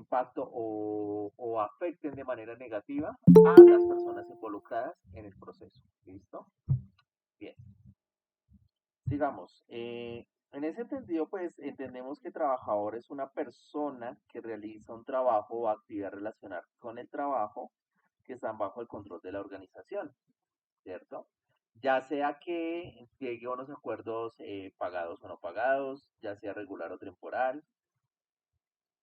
impacto o afecten de manera negativa a las personas involucradas en el proceso. ¿Listo? Bien. Sigamos. En ese sentido, pues entendemos que trabajador es una persona que realiza un trabajo o actividad relacionada con el trabajo que están bajo el control de la organización, ¿cierto? Ya sea que llegue a unos acuerdos pagados o no pagados, ya sea regular o temporal,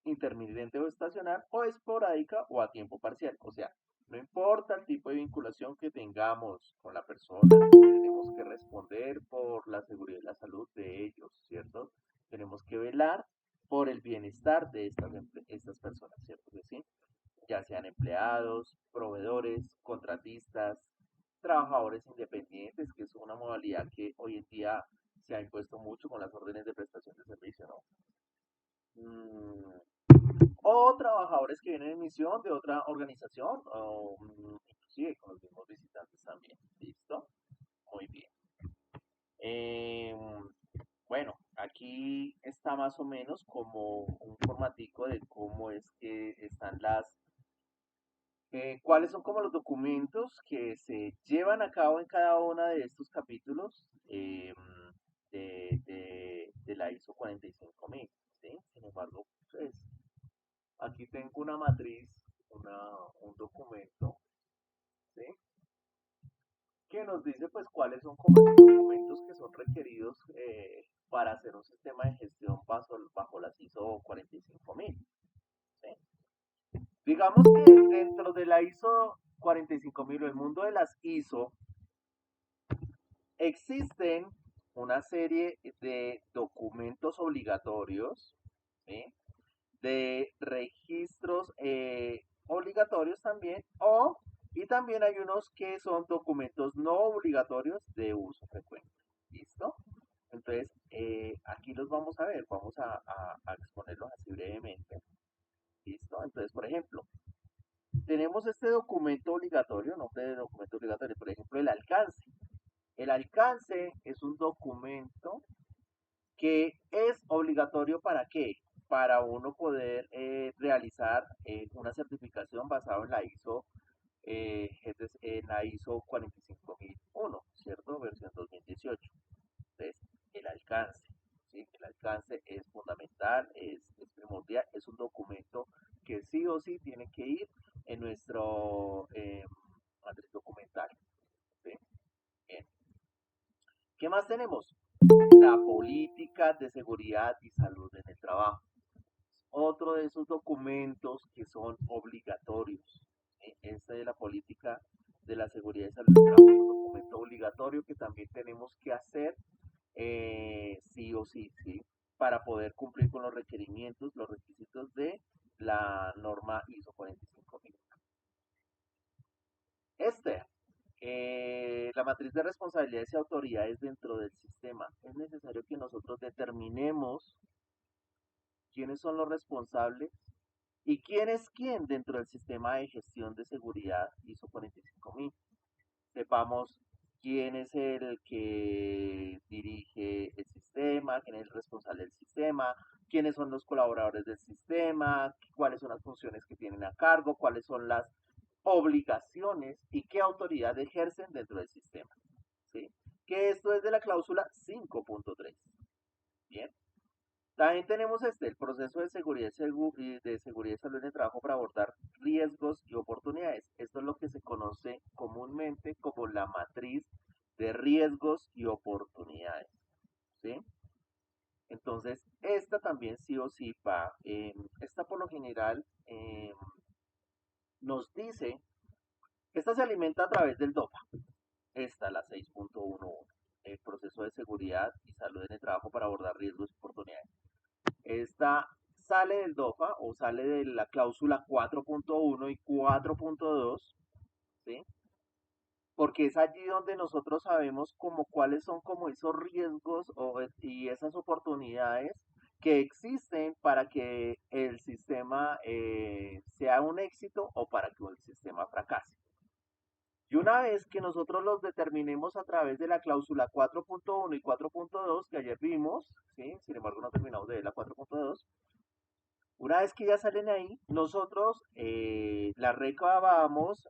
intermitente o estacional, o esporádica o a tiempo parcial. O sea, no importa el tipo de vinculación que tengamos con la persona, tenemos que responder por la seguridad y la salud de ellos, ¿cierto? Tenemos que velar por el bienestar de estas personas, ¿cierto que sí? Ya sean empleados, proveedores, contratistas, trabajadores independientes, que es una modalidad que hoy en día se ha impuesto mucho con las órdenes de prestación de servicio, ¿no? Mm, o trabajadores que vienen en misión de otra organización, o inclusive con los mismos visitantes también. ¿Listo? Muy bien. Eh, bueno, aquí está más o menos como un formatico de cómo es que están cuáles son como los documentos que se llevan a cabo en cada uno de estos capítulos de la ISO 45000, ¿sí? Sin embargo, pues aquí tengo una matriz, un documento, ¿sí? Que nos dice pues cuáles son como los documentos que son requeridos para hacer un sistema de gestión bajo las ISO 45000, ¿sí? Digamos que dentro de la ISO 45000 o el mundo de las ISO existen una serie de documentos obligatorios, ¿sí? De registros obligatorios también, y también hay unos que son documentos no obligatorios de uso frecuente. ¿Listo? Entonces, aquí los vamos a ver, vamos a exponerlos así brevemente. ¿Listo? Entonces, por ejemplo, tenemos este documento obligatorio, nombre de documento obligatorio, por ejemplo, el alcance. El alcance es un documento que es obligatorio para qué? Para uno poder realizar una certificación basada en la ISO, en la ISO 45001, ¿cierto? Versión 2018. Entonces, el alcance, ¿sí? El alcance es fundamental, es primordial, es un documento que sí o sí tiene que ir en nuestro matriz documental, ¿sí? Bien. ¿Qué más tenemos? La política de seguridad y salud en el trabajo. Otro de esos documentos que son obligatorios. Esta de la política de la seguridad y salud en el trabajo es un documento obligatorio que también tenemos que hacer sí o sí, ¿sí? Para poder cumplir con los requerimientos, los requisitos de la norma ISO 45000. Este, la matriz de responsabilidades y autoridades dentro del sistema. Es necesario que nosotros determinemos quiénes son los responsables y quién es quién dentro del sistema de gestión de seguridad ISO 45000. Sepamos quién es el que dirige el sistema, quién es el responsable del sistema, quiénes son los colaboradores del sistema, cuáles son las funciones que tienen a cargo, cuáles son las obligaciones y qué autoridad ejercen dentro del sistema. ¿Sí? Que esto es de la cláusula 5.3. Bien. También tenemos el proceso de seguridad, de seguridad y salud en el trabajo para abordar riesgos y oportunidades. Esto es lo que se conoce comúnmente como la matriz de riesgos y oportunidades. ¿Sí? Entonces, esta también sí o sí va, esta por lo general nos dice, esta se alimenta a través del DOPA, esta la 6.11, el proceso de seguridad y salud en el trabajo para abordar riesgos y oportunidades. Esta sale del DOFA o sale de la cláusula 4.1 y 4.2, ¿sí? Porque es allí donde nosotros sabemos como cuáles son como esos riesgos y esas oportunidades que existen para que el sistema sea un éxito o para que el sistema fracase. Y una vez que nosotros los determinemos a través de la cláusula 4.1 y 4.2 que ayer vimos, ¿sí? Sin embargo no terminamos de ver la 4.2, Una vez que ya salen ahí, nosotros las recabamos,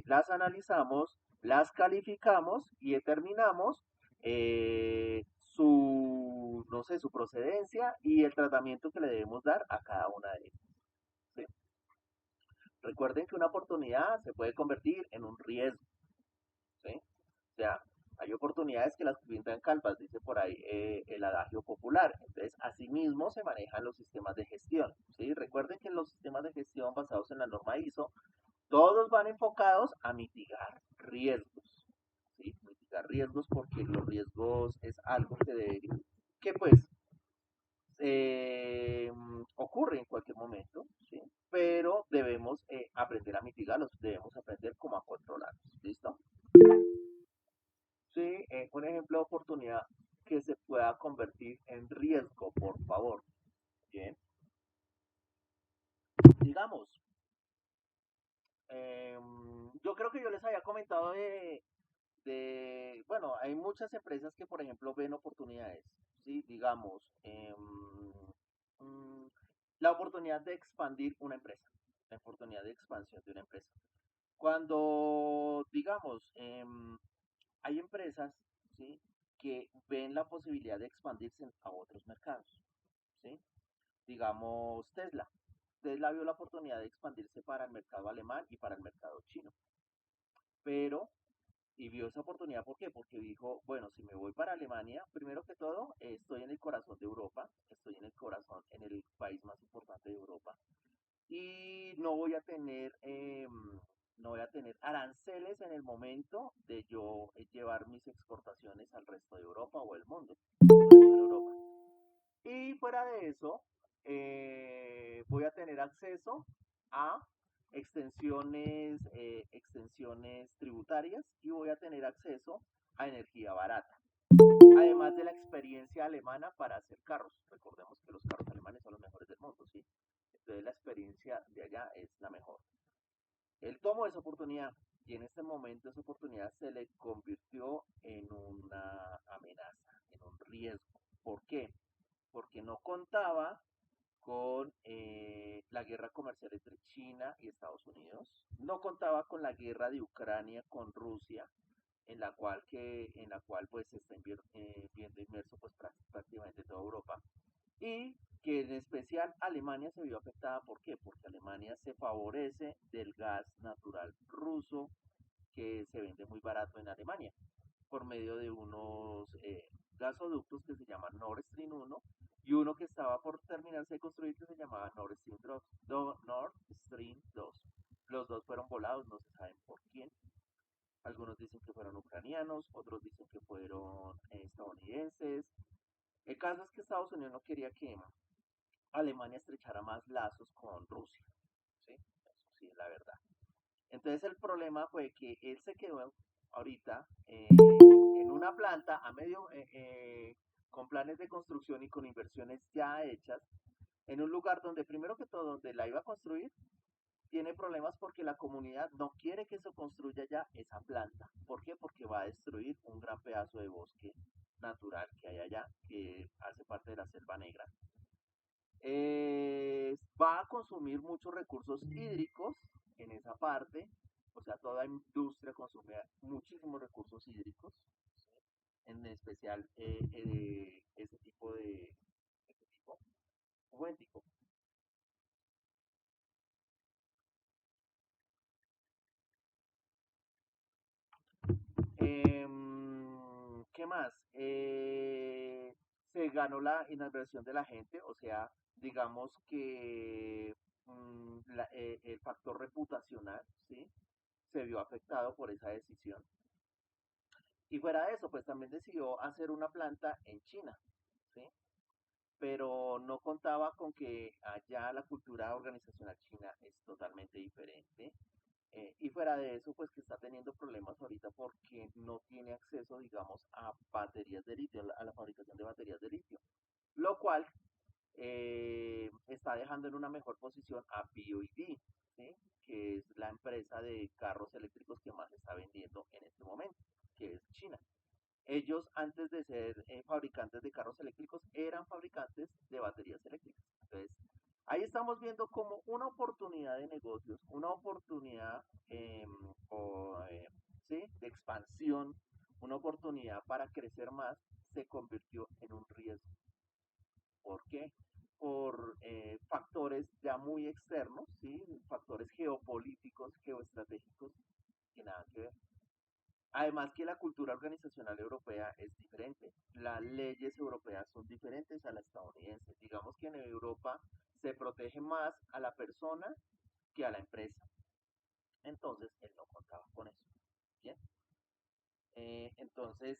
las analizamos, las calificamos y determinamos su, no sé, su procedencia y el tratamiento que le debemos dar a cada una de ellas. ¿Sí? Recuerden que una oportunidad se puede convertir en un riesgo. ¿Sí? O sea, hay oportunidades que las pintan calvas, dice por ahí el adagio popular. Entonces, asimismo se manejan los sistemas de gestión. ¿Sí? Recuerden que los sistemas de gestión basados en la norma ISO, todos van enfocados a mitigar riesgos. ¿Sí? Mitigar riesgos porque los riesgos es algo que pues ocurre en cualquier momento, ¿sí? Pero debemos aprender a mitigarlos, debemos aprender cómo a controlarlos. ¿Listo? Sí, un ejemplo de oportunidad que se pueda convertir en riesgo, por favor. Bien, digamos, yo creo que yo les había comentado bueno, hay muchas empresas que, por ejemplo, ven oportunidades, ¿sí? Digamos, mm, la oportunidad de expandir una empresa, la oportunidad de expansión de una empresa. Cuando, digamos, hay empresas, ¿sí? Que ven la posibilidad de expandirse a otros mercados, ¿sí? Digamos Tesla. Tesla vio la oportunidad de expandirse para el mercado alemán y para el mercado chino, pero y vio esa oportunidad, ¿por qué? Porque dijo, bueno, si me voy para Alemania, primero que todo, estoy en el corazón de Europa, estoy en el corazón, en el país más importante de Europa, y no voy a tener aranceles en el momento de yo llevar mis exportaciones al resto de Europa o el mundo, en Europa. Y fuera de eso, voy a tener acceso a extensiones tributarias y voy a tener acceso a energía barata. Además de la experiencia alemana para hacer carros. Recordemos que los carros alemanes son los mejores del mundo, ¿sí? Entonces la experiencia de allá es la mejor. Él tomó esa oportunidad y en este momento esa oportunidad se le convirtió en una amenaza, en un riesgo. ¿Por qué? Porque no contaba con la guerra comercial entre China y Estados Unidos, no contaba con la guerra de Ucrania con Rusia, en la cual pues se está viendo inmerso pues prácticamente toda Europa, y que en especial Alemania se vio afectada. ¿Por qué? Porque Alemania se favorece del gas natural ruso que se vende muy barato en Alemania por medio de unos gasoductos que se llaman Nord Stream 1 y uno que estaba por terminarse de construir que se llamaba Nord Stream 2. Nord Stream 2. Los dos fueron volados, no se saben por quién. Algunos dicen que fueron ucranianos, otros dicen que fueron estadounidenses. El caso es que Estados Unidos no quería que Alemania estrechara más lazos con Rusia. ¿Sí? Eso sí es la verdad. Entonces el problema fue que él se quedó ahorita en una planta con planes de construcción y con inversiones ya hechas, en un lugar donde primero que todo, donde la iba a construir, tiene problemas porque la comunidad no quiere que se construya ya esa planta. ¿Por qué? Porque va a destruir un gran pedazo de bosque natural que hay allá, que hace parte de la selva negra. Va a consumir muchos recursos hídricos en esa parte, o sea, toda industria consume muchísimos recursos hídricos, en especial ese tipo ese tipo, un momentico. ¿Qué más? Se ganó la inadversión de la gente, o sea, digamos que el factor reputacional, ¿sí? Se vio afectado por esa decisión. Y fuera de eso, pues también decidió hacer una planta en China, ¿sí? Pero no contaba con que allá la cultura organizacional china es totalmente diferente. Y fuera de eso, pues que está teniendo problemas ahorita porque no tiene acceso, digamos, a baterías de litio, a la fabricación de baterías de litio, lo cual está dejando en una mejor posición a BYD, ¿sí? Que es la empresa de carros eléctricos que más está vendiendo en este momento, que es China. Ellos antes de ser fabricantes de carros eléctricos eran fabricantes de baterías eléctricas. Entonces, Ahí estamos viendo como una oportunidad de negocios, una oportunidad o, ¿sí? de expansión, una oportunidad para crecer más, se convirtió en un riesgo. ¿Por qué? Por factores ya muy externos, ¿sí? Factores geopolíticos, geoestratégicos, que nada que ver. Además que la cultura organizacional europea es diferente. Las leyes europeas son diferentes a la estadounidense. Digamos que en Europa se protege más a la persona que a la empresa. Entonces, él no contaba con eso. Bien. Entonces,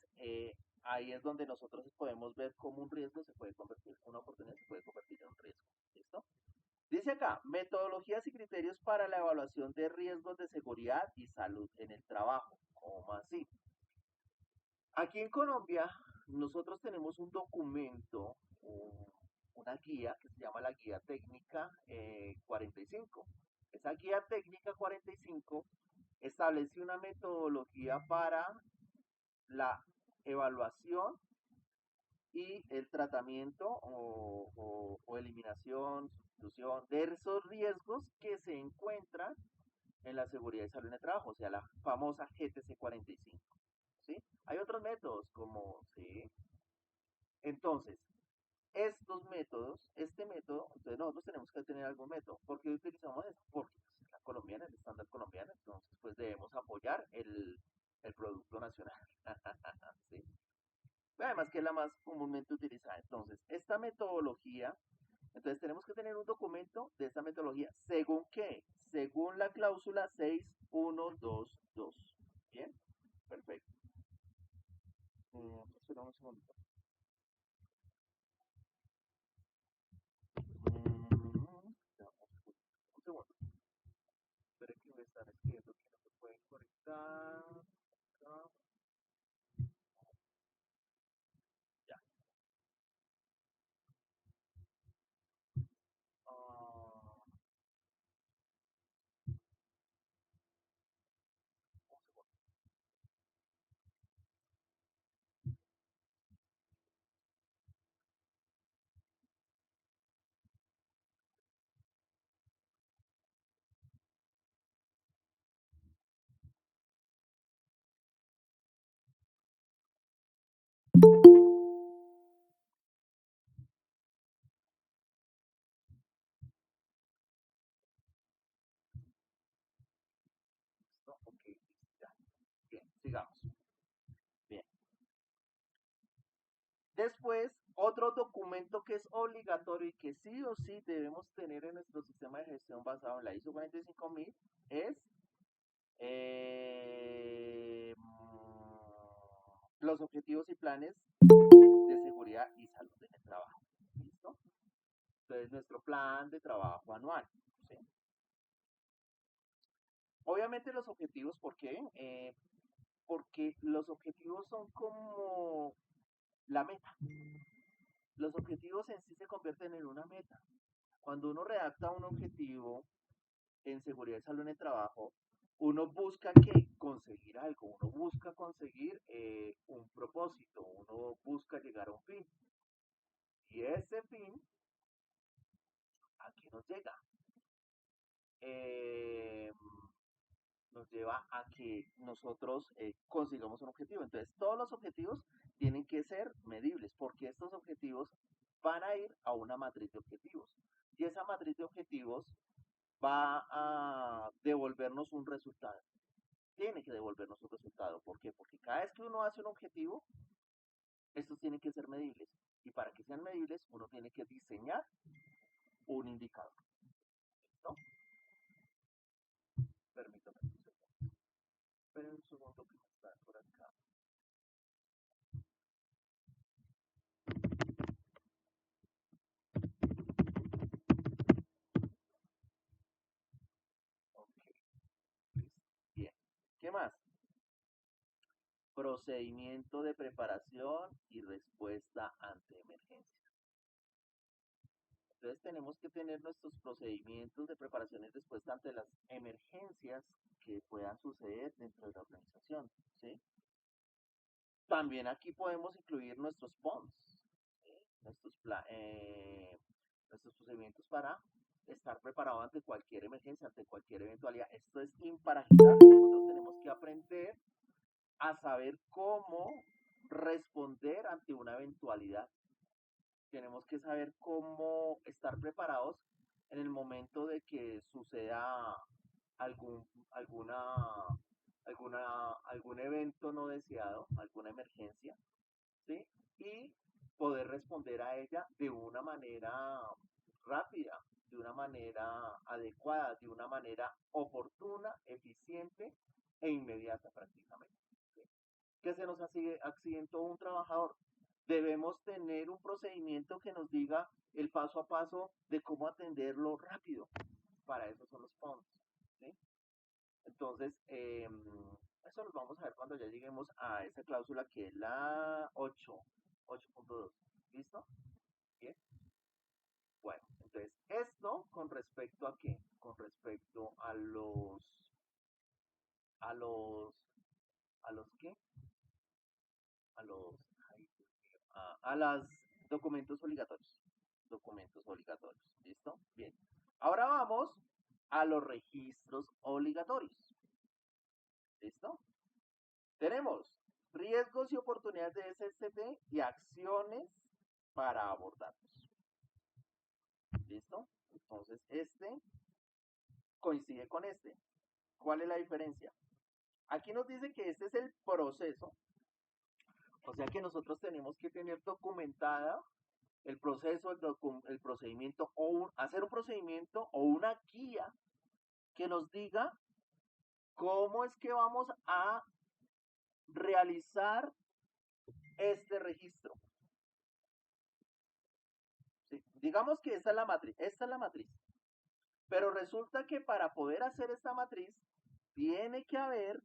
ahí es donde nosotros podemos ver cómo un riesgo se puede convertir, una oportunidad se puede convertir en un riesgo. ¿Listo? Dice acá, metodologías y criterios para la evaluación de riesgos de seguridad y salud en el trabajo. ¿Cómo así? Aquí en Colombia, nosotros tenemos un documento, una guía que se llama la Guía Técnica 45. Esa Guía Técnica 45 establece una metodología para la evaluación y el tratamiento o eliminación, sustitución de esos riesgos que se encuentran en la seguridad y salud en el trabajo, o sea, la famosa GTC 45. ¿Sí? Hay otros métodos como, ¿sí? Entonces, estos métodos, este método, entonces nosotros tenemos que tener algún método. ¿Por qué utilizamos esto? Porque pues, es la colombiana, el estándar colombiano, entonces pues debemos apoyar el producto nacional. ¿Sí? Además que es la más comúnmente utilizada. Entonces, esta metodología, entonces tenemos que tener un documento de esta metodología. ¿Según qué? Según la cláusula 6122. ¿Bien? Perfecto. Espera un segundo. Un segundo. Espera que me están escribiendo que no se pueden conectar. Acá. Ya. Ah, un segundo. ¿Listo? Ok, ya. Bien, sigamos. Bien. Después, otro documento que es obligatorio y que sí o sí debemos tener en nuestro sistema de gestión basado en la ISO 45000 es eh, los objetivos y planes de seguridad y salud en el trabajo. ¿Listo? Entonces, nuestro plan de trabajo anual. ¿Sí? Obviamente los objetivos, ¿por qué? Porque los objetivos son como la meta. Los objetivos en sí se convierten en una meta. Cuando uno redacta un objetivo en seguridad y salud en el trabajo, uno busca que conseguir algo, uno busca conseguir un propósito, uno busca llegar a un fin. Y ese fin, ¿a qué nos llega? Eh, Nos lleva a que nosotros consigamos un objetivo. Entonces, todos los objetivos tienen que ser medibles, porque estos objetivos van a ir a una matriz de objetivos. Y esa matriz de objetivos va a devolvernos un resultado. Tiene que devolvernos un resultado. ¿Por qué? Porque cada vez que uno hace un objetivo, estos tienen que ser medibles. Y para que sean medibles, uno tiene que diseñar un indicador. ¿No? Permítame un segundo. Esperen un segundo que me está por acá. Ok, listo. Bien. ¿Qué más? Procedimiento de preparación y respuesta ante emergencias. Entonces tenemos que tener nuestros procedimientos de preparación y respuesta ante las emergencias que puedan suceder dentro de la organización. ¿Sí? También aquí podemos incluir nuestros PONs, ¿sí? nuestros procedimientos para estar preparado ante cualquier emergencia, ante cualquier eventualidad. Esto es imparagitable. Nosotros tenemos que aprender a saber cómo responder ante una eventualidad. Tenemos que saber cómo estar preparados en el momento de que suceda algún, alguna, algún evento no deseado, alguna emergencia, ¿sí? Y poder responder a ella de una manera rápida, de una manera adecuada, de una manera oportuna, eficiente e inmediata prácticamente. ¿Sí? Que se nos accidentó un trabajador. Debemos tener un procedimiento que nos diga el paso a paso de cómo atenderlo rápido. Para eso son los PONS. ¿Sí? Entonces, eso lo vamos a ver cuando ya lleguemos a esa cláusula que es la 8.2. ¿Listo? Bien. Bueno, entonces esto con respecto a qué? Con respecto a los, a los qué? A los, a los documentos obligatorios. Documentos obligatorios. ¿Listo? Bien. Ahora vamos a los registros obligatorios. ¿Listo? Tenemos riesgos y oportunidades de SST y acciones para abordarlos. ¿Listo? Entonces, este coincide con este. ¿Cuál es la diferencia? Aquí nos dice que este es el proceso, o sea que nosotros tenemos que tener documentada el proceso, el procedimiento, o hacer un procedimiento o una guía que nos diga cómo es que vamos a realizar este registro. ¿Sí? Digamos que esta es la matriz, pero resulta que para poder hacer esta matriz tiene que haber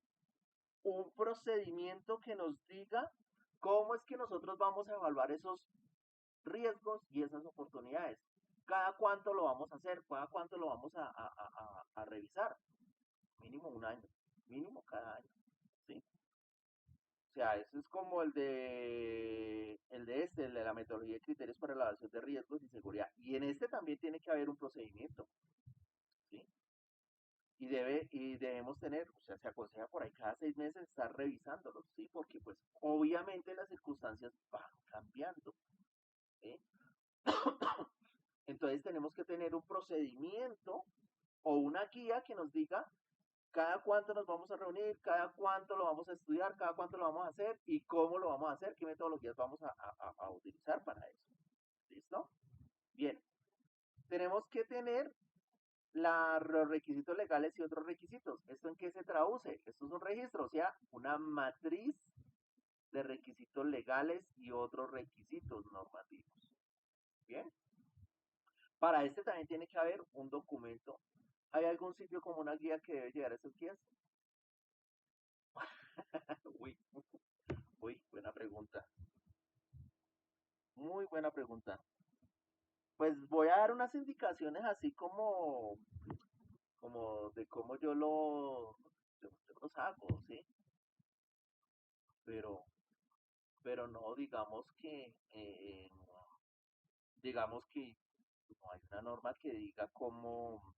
un procedimiento que nos diga cómo es que nosotros vamos a evaluar esos riesgos y esas oportunidades. Cada cuánto lo vamos a hacer, cada cuánto lo vamos a revisar. Mínimo un año, mínimo cada año. ¿Sí? O sea, eso es como el de la metodología de criterios para la evaluación de riesgos y seguridad. Y en este también tiene que haber un procedimiento. ¿Sí? Y debemos tener, o sea, se aconseja por ahí cada 6 meses estar revisándolos, ¿sí? Porque pues obviamente las circunstancias van cambiando, ¿sí? Entonces tenemos que tener un procedimiento o una guía que nos diga cada cuánto nos vamos a reunir, cada cuánto lo vamos a estudiar, cada cuánto lo vamos a hacer y cómo lo vamos a hacer, qué metodologías vamos a utilizar para eso. ¿Listo? Bien, tenemos que tener los requisitos legales y otros requisitos. ¿Esto en qué se traduce? Esto es un registro, o sea, una matriz de requisitos legales y otros requisitos normativos. Bien, para este también tiene que haber un documento. ¿Hay algún sitio como una guía que debe llevar esas guías? uy, buena pregunta. Muy buena pregunta. Pues voy a dar unas indicaciones así como de cómo yo los hago, ¿sí? Pero, pero no, digamos que no hay una norma que diga cómo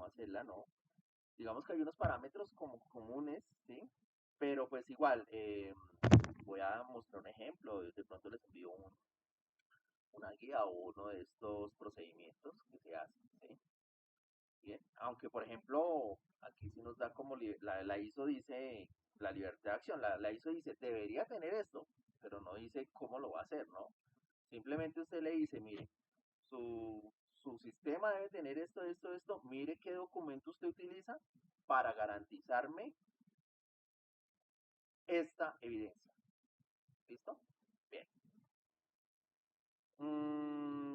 hacerla, ¿no? Digamos que hay unos parámetros como comunes, ¿sí? Pero pues igual, voy a mostrar un ejemplo, de pronto les envío una guía o uno de estos procedimientos que se hacen, ¿sí? Bien, aunque por ejemplo, aquí sí nos da como la ISO dice, la libertad de acción, la ISO dice, debería tener esto, pero no dice cómo lo va a hacer, ¿no? Simplemente usted le dice, mire, su sistema debe tener esto, mire qué documento usted utiliza para garantizarme esta evidencia. ¿Listo? Bien.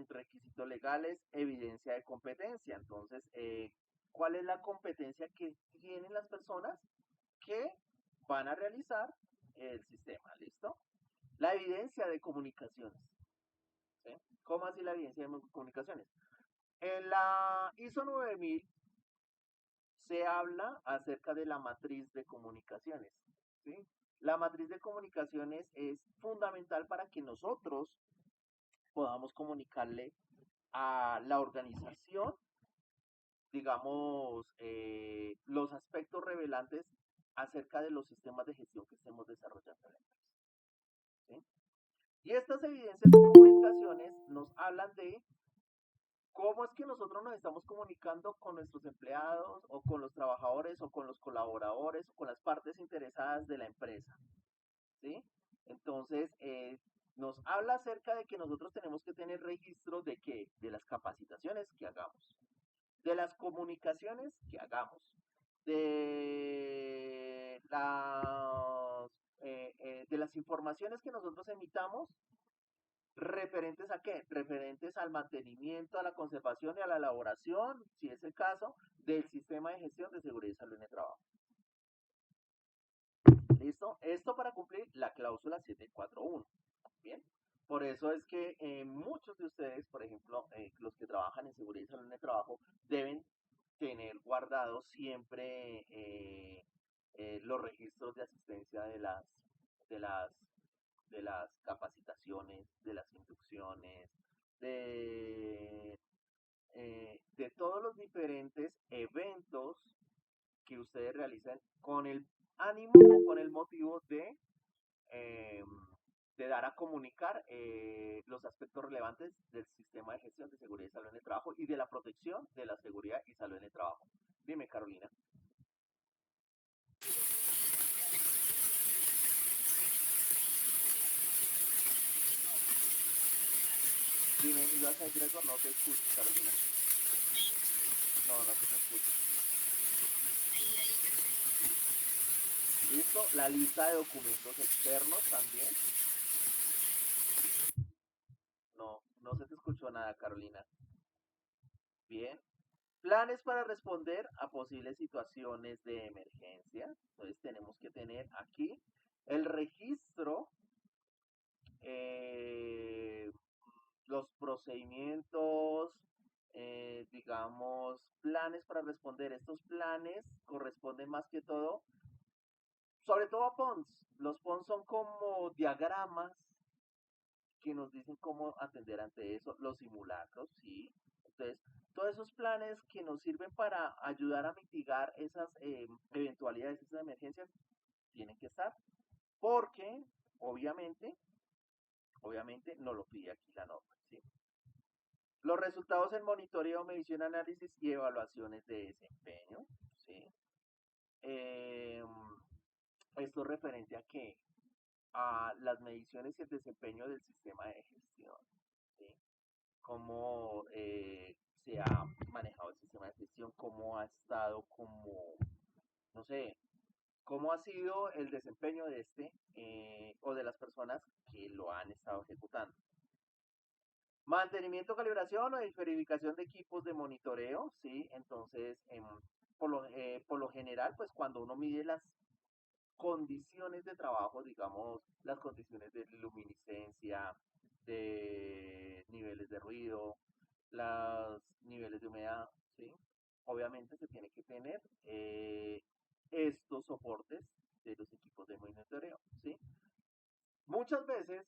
Requisitos legales, evidencia de competencia. Entonces, ¿cuál es la competencia que tienen las personas que van a realizar el sistema? ¿Listo? La evidencia de comunicaciones. ¿Sí? ¿Cómo así la evidencia de comunicaciones? En la ISO 9000 se habla acerca de la matriz de comunicaciones. ¿Sí? La matriz de comunicaciones es fundamental para que nosotros podamos comunicarle a la organización, digamos, los aspectos revelantes acerca de los sistemas de gestión que estemos desarrollando en la empresa. ¿Sí? Y estas evidencias de comunicaciones nos hablan de cómo es que nosotros nos estamos comunicando con nuestros empleados o con los trabajadores o con los colaboradores o con las partes interesadas de la empresa. ¿Sí? Entonces, nos habla acerca de que nosotros tenemos que tener registro de que de las capacitaciones que hagamos, de las comunicaciones que hagamos, de las informaciones que nosotros emitamos, referentes a qué, referentes al mantenimiento, a la conservación y a la elaboración, si es el caso, del sistema de gestión de seguridad y salud en el trabajo. ¿Listo? Esto para cumplir la cláusula 741. Bien. Por eso es que muchos de ustedes, por ejemplo, los que trabajan en seguridad y salud en el trabajo, deben tener guardados siempre los registros de asistencia de las, de las capacitaciones, de las inducciones, de todos los diferentes eventos que ustedes realizan con el ánimo o con el motivo eh, de dar a comunicar los aspectos relevantes del sistema de gestión de seguridad y salud en el trabajo y de la protección de la seguridad y salud en el trabajo. Dime, Carolina. Dime, ¿ibas a decir eso? No te escucho, Carolina. No, no se te escucha. ¿Listo? La lista de documentos externos también. No, no se te escuchó nada, Carolina. Bien. Planes para responder a posibles situaciones de emergencia. Entonces tenemos que tener aquí el registro, eh, los procedimientos, digamos, planes para responder. Estos planes corresponden más que todo, sobre todo a PONS. Los PONS son como diagramas que nos dicen cómo atender ante eso, los simulacros, ¿sí? Entonces, todos esos planes que nos sirven para ayudar a mitigar esas eventualidades, esas emergencias, tienen que estar, porque obviamente, obviamente no lo pide aquí la norma, ¿sí? Los resultados en monitoreo, medición, análisis y evaluaciones de desempeño, ¿sí? Eh, Esto es referente a qué? A las mediciones y el desempeño del sistema de gestión, ¿sí? Cómo se ha manejado el sistema de gestión, cómo ha estado como, no sé, cómo ha sido el desempeño de este o de las personas que lo han estado ejecutando. Mantenimiento, calibración o verificación de equipos de monitoreo, ¿sí? Entonces, por lo general, pues cuando uno mide las condiciones de trabajo, digamos, las condiciones de luminiscencia, de niveles de ruido, los niveles de humedad, ¿sí? Obviamente se tiene que tener estos soportes de los equipos de monitoreo, ¿sí? Muchas veces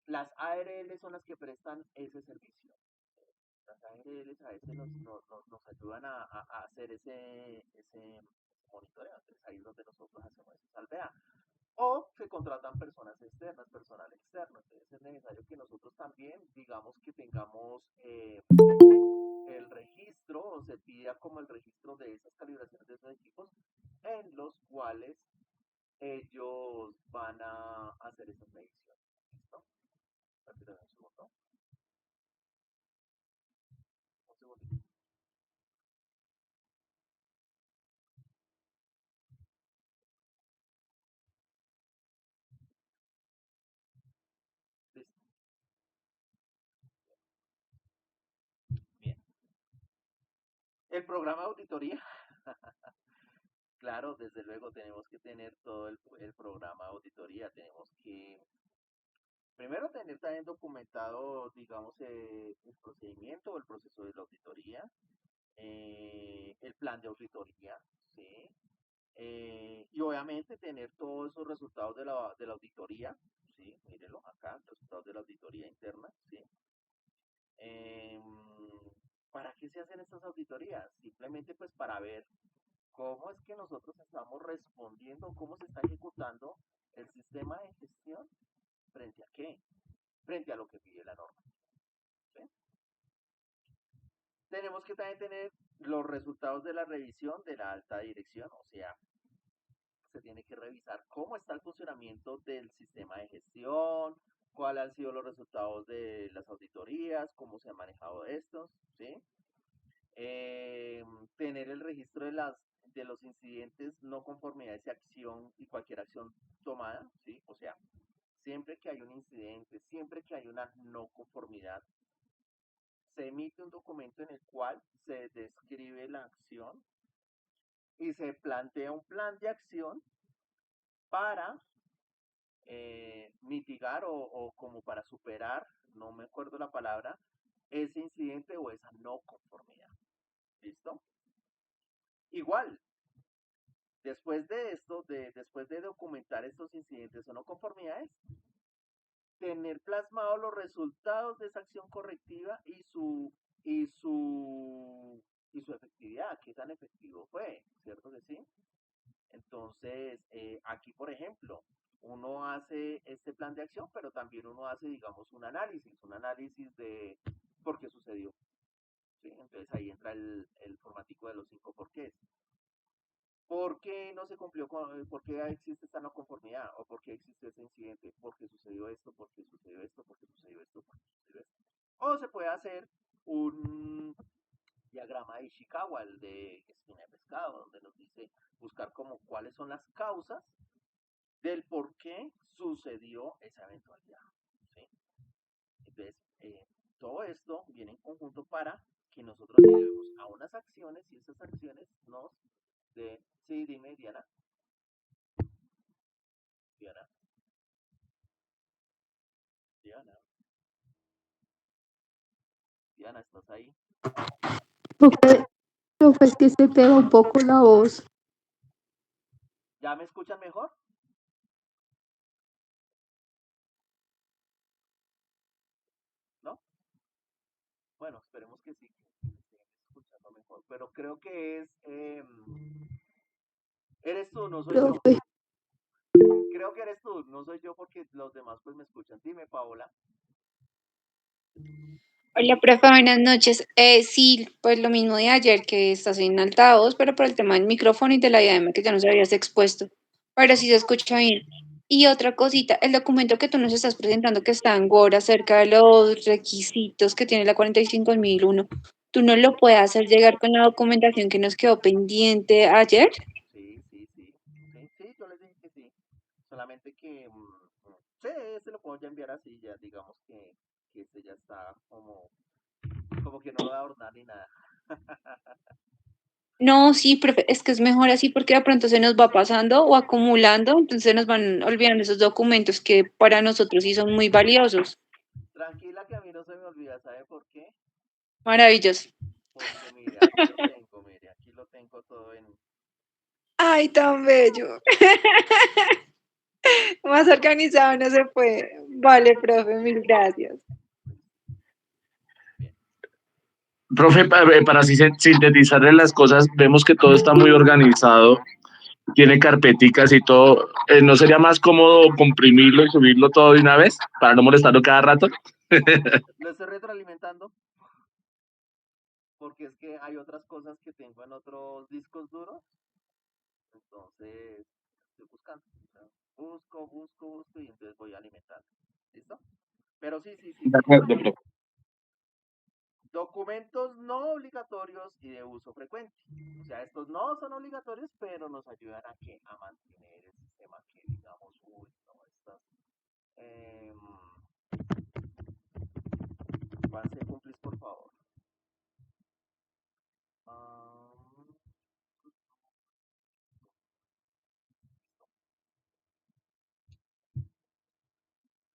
las ARL son las que prestan ese servicio. Las ARLs a veces nos ayudan a hacer ese monitoreo, entonces ahí es donde nosotros hacemos ese salvea. O se contratan personas externas, personal externo. Entonces es necesario que nosotros también, digamos que tengamos el registro o se pida como el registro de esas calibraciones de esos equipos en los cuales ellos van a hacer esas mediciones. ¿Listo? Permítame un segundo. Un segundito. Listo. Bien. El programa de auditoría. Claro, desde luego tenemos que tener todo el programa de auditoría. Tenemos que primero tener también documentado, digamos, el procedimiento o el proceso de la auditoría, el plan de auditoría, ¿sí? Y obviamente tener todos esos resultados de la auditoría, ¿sí? Mírenlo acá, resultados de la auditoría interna, ¿sí? Em, ¿Para qué se hacen estas auditorías? Simplemente pues para ver cómo es que nosotros estamos respondiendo, cómo se está ejecutando el sistema de gestión frente a qué, frente a lo que pide la norma. ¿Sí? Tenemos que también tener los resultados de la revisión de la alta dirección, o sea, se tiene que revisar cómo está el funcionamiento del sistema de gestión, cuáles han sido los resultados de las auditorías, cómo se han manejado estos, ¿sí? Eh, Tener el registro de los incidentes no conformidades y acción y cualquier acción tomada, ¿sí? O sea, siempre que hay un incidente, siempre que hay una no conformidad, se emite un documento en el cual se describe la acción y se plantea un plan de acción para mitigar o como para superar, no me acuerdo la palabra, ese incidente o esa no conformidad. ¿Listo? Igual, después de documentar estos incidentes o no conformidades, tener plasmados los resultados de esa acción correctiva y su y su efectividad, qué tan efectivo fue, ¿cierto que sí? Entonces, aquí, por ejemplo, uno hace este plan de acción, pero también uno hace, digamos, un análisis de por qué sucedió. ¿Sí? Entonces ahí entra el formatico de los 5 porqués. ¿Por qué no se cumplió por qué existe esta no conformidad? ¿O por qué existe ese incidente? ¿Por qué sucedió esto? ¿Por qué sucedió esto? ¿Por qué sucedió esto? ¿Por qué sucedió esto? O se puede hacer un diagrama de Ishikawa, el de espina de pescado, donde nos dice buscar como cuáles son las causas del por qué sucedió esa eventualidad. ¿Sí? Entonces, todo esto viene en conjunto para que nosotros lleguemos a unas acciones y esas acciones nos den... Sí, dime, Diana. Diana, Diana, Diana, ¿estás ahí? Profe, profe, es que se te va un poco la voz. ¿Ya me escuchan mejor? ¿No? Bueno, esperemos que sí, que me estén escuchando mejor. Pero creo que es... eres tú, no soy yo. Profe, Creo que eres tú, no soy yo porque los demás pues me escuchan. Dime, Paola. Hola, profe, buenas noches. Sí, pues lo mismo de ayer, que estás en altavoz, pero por el tema del micrófono y de la diadema que ya nos habías expuesto. Pero sí se escucha bien. Y otra cosita, el documento que tú nos estás presentando que está en Word acerca de los requisitos que tiene la 45001, ¿tú no lo puedes hacer llegar con la documentación que nos quedó pendiente ayer? Sí, sí, sí. Sí, sí, yo les dije que sí. Solamente que... sí, se lo puedo ya enviar así, ya digamos que este ya está como que no lo voy a adornar ni nada. No, sí, profe, es que es mejor así porque de pronto se nos va pasando o acumulando, entonces nos van olvidando esos documentos que para nosotros sí son muy valiosos. Tranquila que a mí no se me olvida, ¿sabe por qué? Maravilloso. Porque mire, aquí lo tengo todo en... Ay, tan bello. Más organizado no se puede. Vale, profe, mil gracias. Bien. Profe, para así sintetizarle las cosas, vemos que todo está muy organizado, tiene carpeticas y todo. ¿No sería más cómodo comprimirlo y subirlo todo de una vez para no molestarlo cada rato? Lo estoy retroalimentando porque es que hay otras cosas que tengo en otros discos duros, entonces estoy buscando. O sea, busco y entonces voy alimentando. ¿Listo? Pero sí, sí, sí, De sí. acuerdo, profe. Documentos no obligatorios y de uso frecuente. O sea, estos no son obligatorios, pero nos ayudan a mantener el sistema que digamos, uy, no, estas... Eh, Pase cumplis, por favor. Um,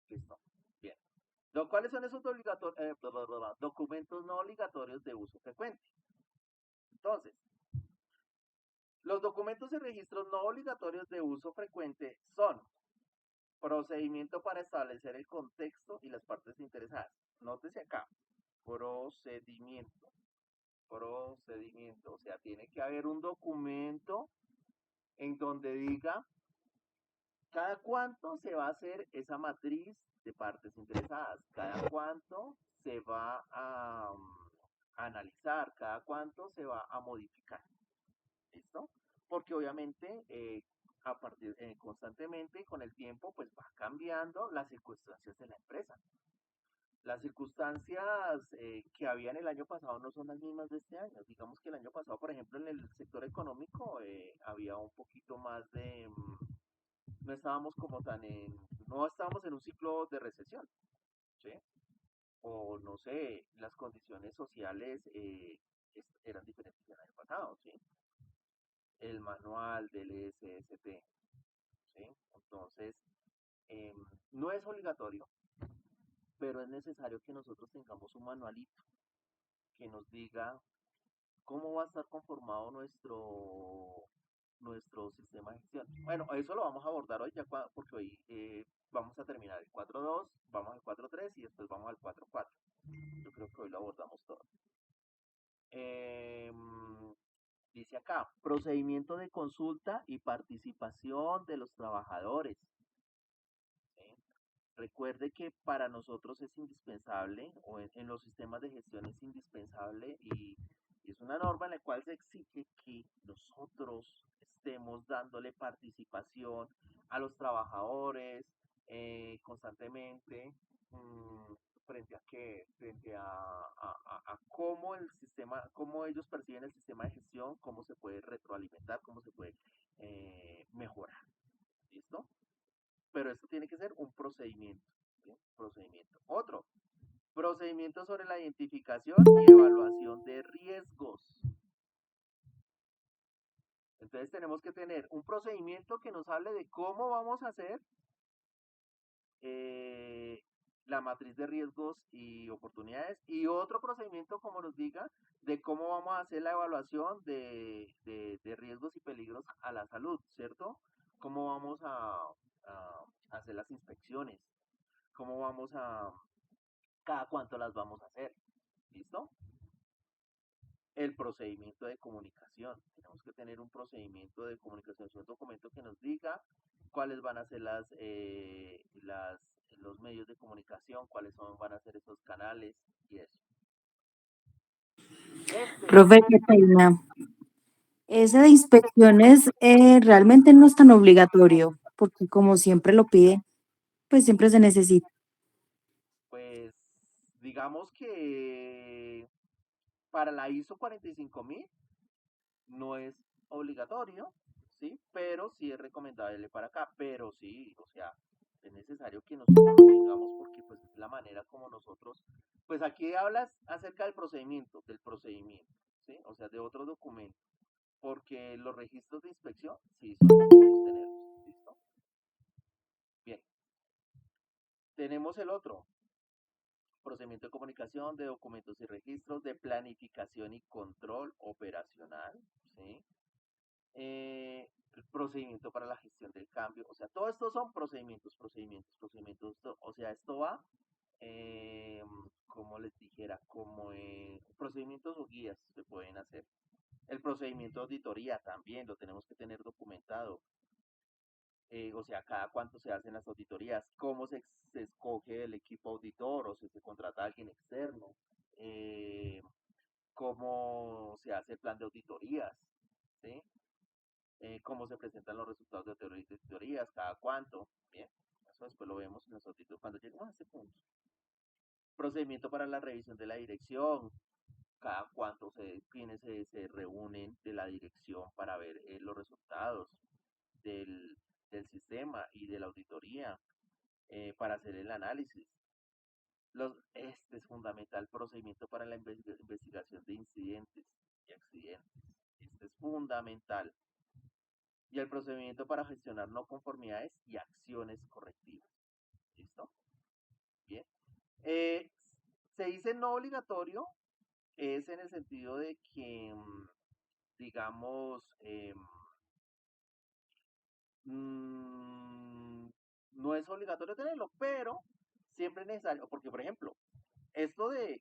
Listo. Bien. ¿Cuáles son esos documentos no obligatorios de uso frecuente? Entonces, los documentos y registros no obligatorios de uso frecuente son procedimiento para establecer el contexto y las partes interesadas. Nótese acá. procedimiento. O sea, tiene que haber un documento en donde diga cada cuánto se va a hacer esa matriz de partes interesadas, cada cuánto se va a analizar, cada cuánto se va a modificar. ¿Listo? Porque obviamente constantemente con el tiempo pues va cambiando las circunstancias de la empresa. Las circunstancias que habían el año pasado no son las mismas de este año. Digamos que el año pasado, por ejemplo, en el sector económico había un poquito más de, no estábamos como no estábamos en un ciclo de recesión, ¿sí? O no sé, las condiciones sociales eran diferentes del año pasado, ¿sí? El manual del ESSP, ¿sí? Entonces, no es obligatorio, pero es necesario que nosotros tengamos un manualito que nos diga cómo va a estar conformado nuestro sistema de gestión. Bueno, eso lo vamos a abordar hoy ya porque hoy vamos a terminar el 4.2, vamos al 4.3 y después vamos al 4.4. Yo creo que hoy lo abordamos todo. Dice acá, procedimiento de consulta y participación de los trabajadores. ¿Sí? Recuerde que para nosotros es indispensable, o en los sistemas de gestión es indispensable y es una norma en la cual se exige que nosotros estemos dándole participación a los trabajadores constantemente frente a qué, frente a cómo el sistema, cómo ellos perciben el sistema de gestión, cómo se puede retroalimentar, cómo se puede mejorar. ¿Listo? Pero esto tiene que ser un procedimiento. ¿Sí? Procedimiento. Otro, procedimiento sobre la identificación y evaluación de riesgos. Entonces tenemos que tener un procedimiento que nos hable de cómo vamos a hacer la matriz de riesgos y oportunidades y otro procedimiento como nos diga de cómo vamos a hacer la evaluación de riesgos y peligros a la salud, ¿cierto? Cómo vamos a hacer las inspecciones, cómo vamos cada cuánto las vamos a hacer, ¿listo? El procedimiento de comunicación. Tenemos que tener un procedimiento de comunicación, es un documento que nos diga cuáles van a ser los medios de comunicación, van a ser esos canales y eso. Profe, qué pena. Ese de inspecciones realmente no es tan obligatorio, porque como siempre lo pide, pues siempre se necesita. Pues digamos que para la ISO 45000 no es obligatorio, ¿sí? Pero sí es recomendable para acá, pero sí, o sea, es necesario que nosotros lo tengamos porque pues es la manera como nosotros, pues aquí hablas acerca del procedimiento, ¿sí? O sea, de otro documento, porque los registros de inspección sí son necesarios tenerlos, ¿listo? Bien, tenemos el otro, procedimiento de comunicación de documentos y registros, de planificación y control operacional, ¿sí? El procedimiento para la gestión del cambio, o sea, todo esto son procedimientos, o sea, esto va, como les dijera, como procedimientos o guías se pueden hacer. El procedimiento de auditoría también lo tenemos que tener documentado, o sea, cada cuánto se hacen las auditorías, cómo se escoge el equipo auditor o si se contrata a alguien externo, cómo se hace el plan de auditorías, ¿sí? Cómo se presentan los resultados de auditorías, cada cuánto, bien, eso después lo vemos en los auditores cuando lleguemos a ese punto. Procedimiento para la revisión de la dirección, cada cuánto quienes se reúnen de la dirección para ver los resultados del sistema y de la auditoría, para hacer el análisis. Este es fundamental, procedimiento para la investigación de incidentes y accidentes. Este es fundamental. Y el procedimiento para gestionar no conformidades y acciones correctivas. ¿Listo? Bien. Se dice no obligatorio, es en el sentido de que, digamos, no es obligatorio tenerlo, pero siempre es necesario, porque por ejemplo, esto de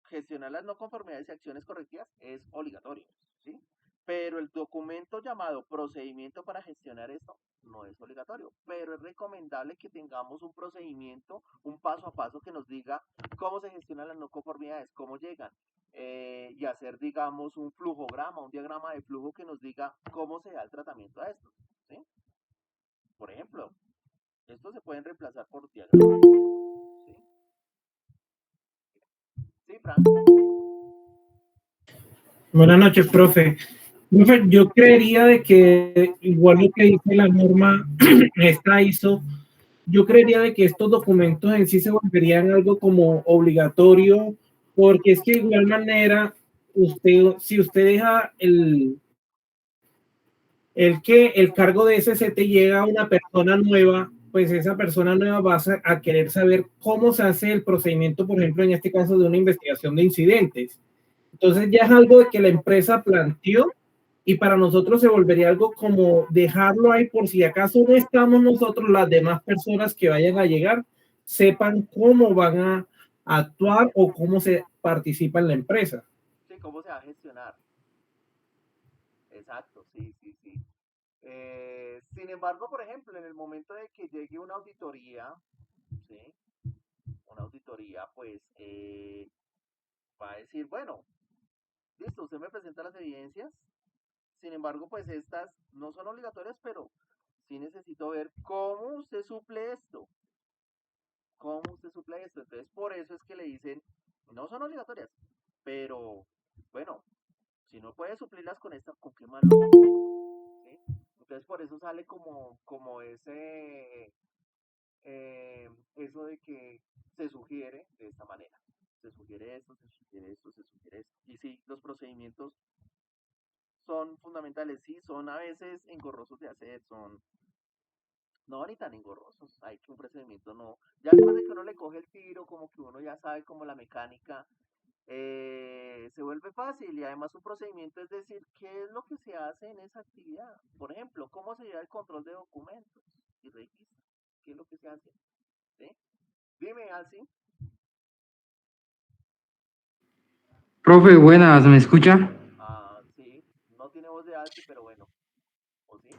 gestionar las no conformidades y acciones correctivas es obligatorio, ¿sí? Pero el documento llamado procedimiento para gestionar esto no es obligatorio, pero es recomendable que tengamos un procedimiento, un paso a paso que nos diga cómo se gestionan las no conformidades, cómo llegan, y hacer, digamos, un flujograma, un diagrama de flujo que nos diga cómo se da el tratamiento a esto, ¿sí? Por ejemplo, estos se pueden reemplazar por diagramas, ¿sí? Sí, Frank. Buenas noches, profe. Profe, yo creería de que, igual lo que dice la norma, esta ISO, yo creería de que estos documentos en sí se volverían algo como obligatorio, porque es que de igual manera, si usted deja el cargo de SCT llega a una persona nueva, pues esa persona nueva va a querer saber cómo se hace el procedimiento, por ejemplo, en este caso de una investigación de incidentes. Entonces ya es algo de que la empresa planteó y para nosotros se volvería algo como dejarlo ahí por si acaso no estamos nosotros, las demás personas que vayan a llegar sepan cómo van a actuar o cómo se participa en la empresa. Sí, cómo se va a gestionar. Exacto, sí, sí, sí. Sin embargo, por ejemplo, en el momento de que llegue una auditoría, ¿sí? Una auditoría, pues va a decir, bueno, listo, usted me presenta las evidencias, sin embargo, pues estas no son obligatorias, pero sí necesito ver cómo usted suple esto, cómo usted suple esto. Entonces, por eso es que le dicen, no son obligatorias, pero bueno, si no puede suplirlas con esta, ¿con qué más lo suple? ¿Sí? Entonces, por eso sale como eso de que se sugiere de esta manera. Se sugiere esto, se sugiere esto, se sugiere esto. Y sí, los procedimientos son fundamentales, sí, son a veces engorrosos de hacer, son no ni tan engorrosos, hay que un procedimiento no, ya después de que uno le coge el tiro, como que uno ya sabe como la mecánica, se vuelve fácil y además un procedimiento es decir qué es lo que se hace en esa actividad, por ejemplo, cómo se lleva el control de documentos y registros, qué es lo que se hace, ¿sí? Dime, así. Profe, buenas, ¿me escucha? Ah, sí, no tiene voz de Alci, pero bueno, ¿o sí?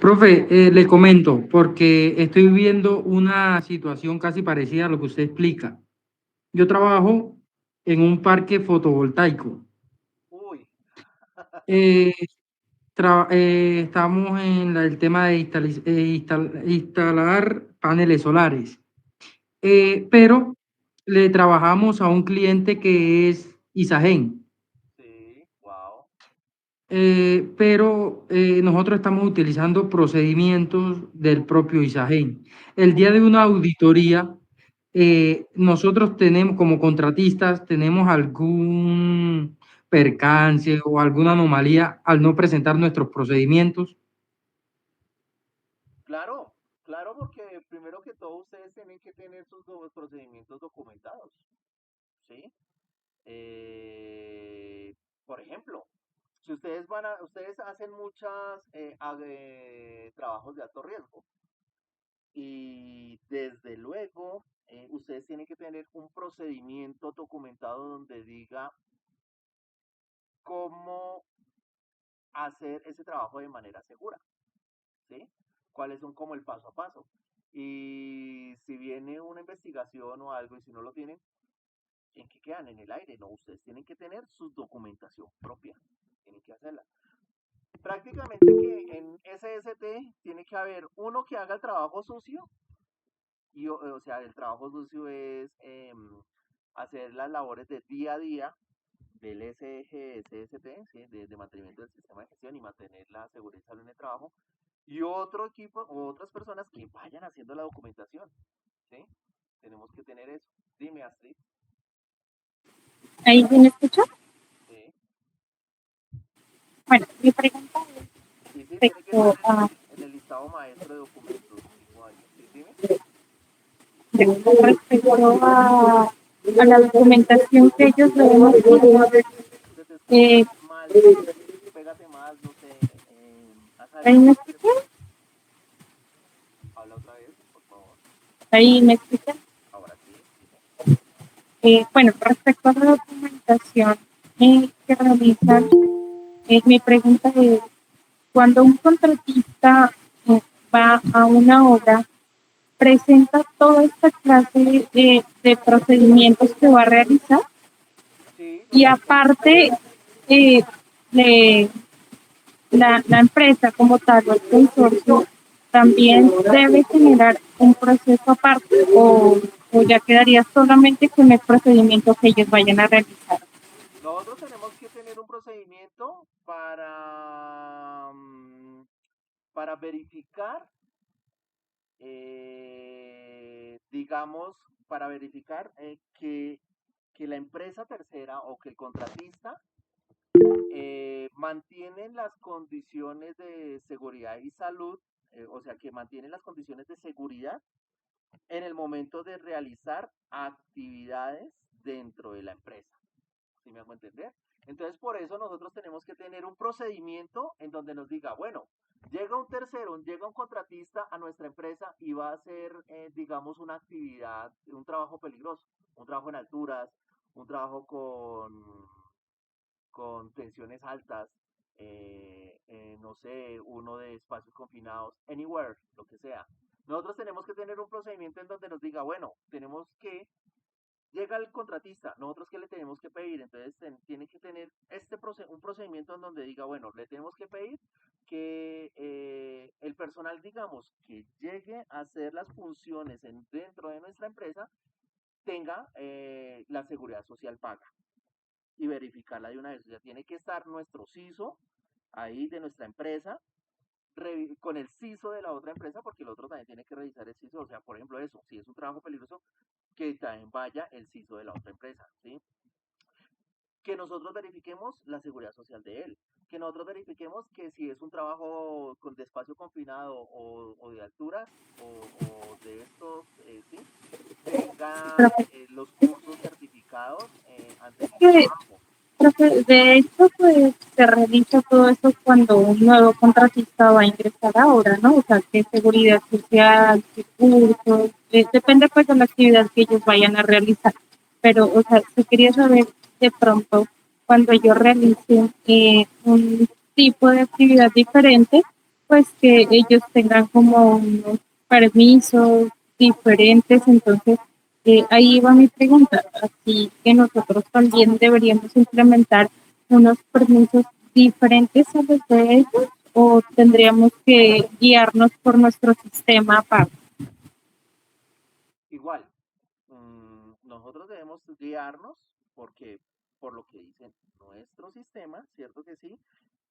Profe, le comento, porque estoy viviendo una situación casi parecida a lo que usted explica. Yo trabajo en un parque fotovoltaico. Uy, Eh, estamos en el tema de instalar paneles solares, pero le trabajamos a un cliente que es Isagen. sí, wow, Pero nosotros estamos utilizando procedimientos del propio ISAGEN. El día de una auditoría, nosotros tenemos, como contratistas, tenemos algún percance o alguna anomalía al no presentar nuestros procedimientos. claro, claro, porque primero que todo ustedes tienen que tener sus procedimientos documentados, ¿sí? Por ejemplo, si ustedes hacen muchas trabajos de alto riesgo y desde luego ustedes tienen que tener un procedimiento documentado donde diga cómo hacer ese trabajo de manera segura, ¿sí? ¿Cuáles son como el paso a paso? Y si viene una investigación o algo y si no lo tienen, ¿en qué quedan? En el aire, no, ustedes tienen que tener su documentación propia, tienen que hacerla. Prácticamente que en SST tiene que haber uno que haga el trabajo sucio, y o sea, el trabajo sucio es hacer las labores de día a día del SGSST, ¿sí? de mantenimiento del sistema de gestión y mantener la seguridad y salud en el trabajo, y otro equipo o otras personas que vayan haciendo la documentación, ¿sí? Tenemos que tener eso. Dime, Astrid. ¿Ahí sí me escucha? Sí. Bueno, mi pregunta Y sí, es tiene que estar respecto a, en el listado maestro de documentos, mismo año. ¿Sí? Dime. respecto a la documentación que ellos deben hacer. Se te escucha Eh, mal, pégate más, no sé, haz ¿Ahí algo me con el escucha? teléfono. Habla otra vez, por favor. ¿Ahí me escucha? Ahora sí, dime. Bueno, respecto a la documentación que realizan, mi pregunta es, cuando un contratista va a una obra, presenta toda esta clase de procedimientos que va a realizar Sí, y nosotros aparte eh, le- la empresa como tal o el consorcio también debe generar un proceso aparte o ya quedaría solamente con el procedimiento que ellos vayan a realizar. nosotros tenemos que tener un procedimiento para verificar, digamos, para verificar que la empresa tercera o que el contratista mantienen las condiciones de seguridad y salud, o sea, que mantienen las condiciones de seguridad en el momento de realizar actividades dentro de la empresa. ¿Sí me hago entender? Entonces, por eso nosotros tenemos que tener un procedimiento en donde nos diga, bueno, llega un tercero, llega un contratista a nuestra empresa y va a hacer, digamos, una actividad, un trabajo peligroso, un trabajo en alturas, un trabajo con tensiones altas, no sé, uno de espacios confinados, anywhere, lo que sea. Nosotros tenemos que tener un procedimiento en donde nos diga, bueno, tenemos que, llega el contratista, nosotros qué le tenemos que pedir, entonces tiene que tener un procedimiento en donde diga, bueno, le tenemos que pedir que el personal, digamos, que llegue a hacer las funciones dentro de nuestra empresa, tenga la seguridad social paga y verificarla de una vez. O sea, tiene que estar nuestro CISO ahí de nuestra empresa con el CISO de la otra empresa, porque el otro también tiene que revisar el CISO. O sea, por ejemplo, eso, si es un trabajo peligroso, que también vaya el CISO de la otra empresa, ¿sí? Que nosotros verifiquemos la seguridad social de él, que nosotros verifiquemos que si es un trabajo de espacio confinado o de alturas o de estos, ¿sí? Tenga Profe, los cursos certificados ante es su que, trabajo. profe, de hecho, pues se realiza todo eso cuando un nuevo contratista va a ingresar ahora, ¿no? O sea, qué seguridad social, qué cursos, depende pues de la actividad que ellos vayan a realizar. Pero, o sea, yo quería saber de pronto, cuando ellos realicen un tipo de actividad diferente, pues que ellos tengan como unos permisos diferentes, entonces ahí va mi pregunta, así que nosotros también deberíamos implementar unos permisos diferentes a los de ellos o tendríamos que guiarnos por nuestro sistema aparte. Igual, nosotros debemos guiarnos porque por lo que dice nuestro sistema, cierto que sí,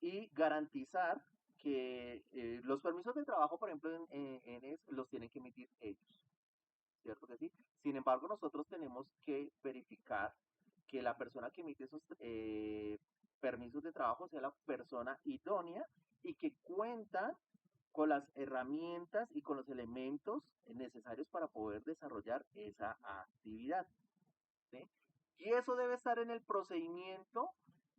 y garantizar que los permisos de trabajo, por ejemplo, los tienen que emitir ellos, cierto que sí. Sin embargo, nosotros tenemos que verificar que la persona que emite esos permisos de trabajo sea la persona idónea y que cuenta con las herramientas y con los elementos necesarios para poder desarrollar esa actividad, ¿sí? Y eso debe estar en el procedimiento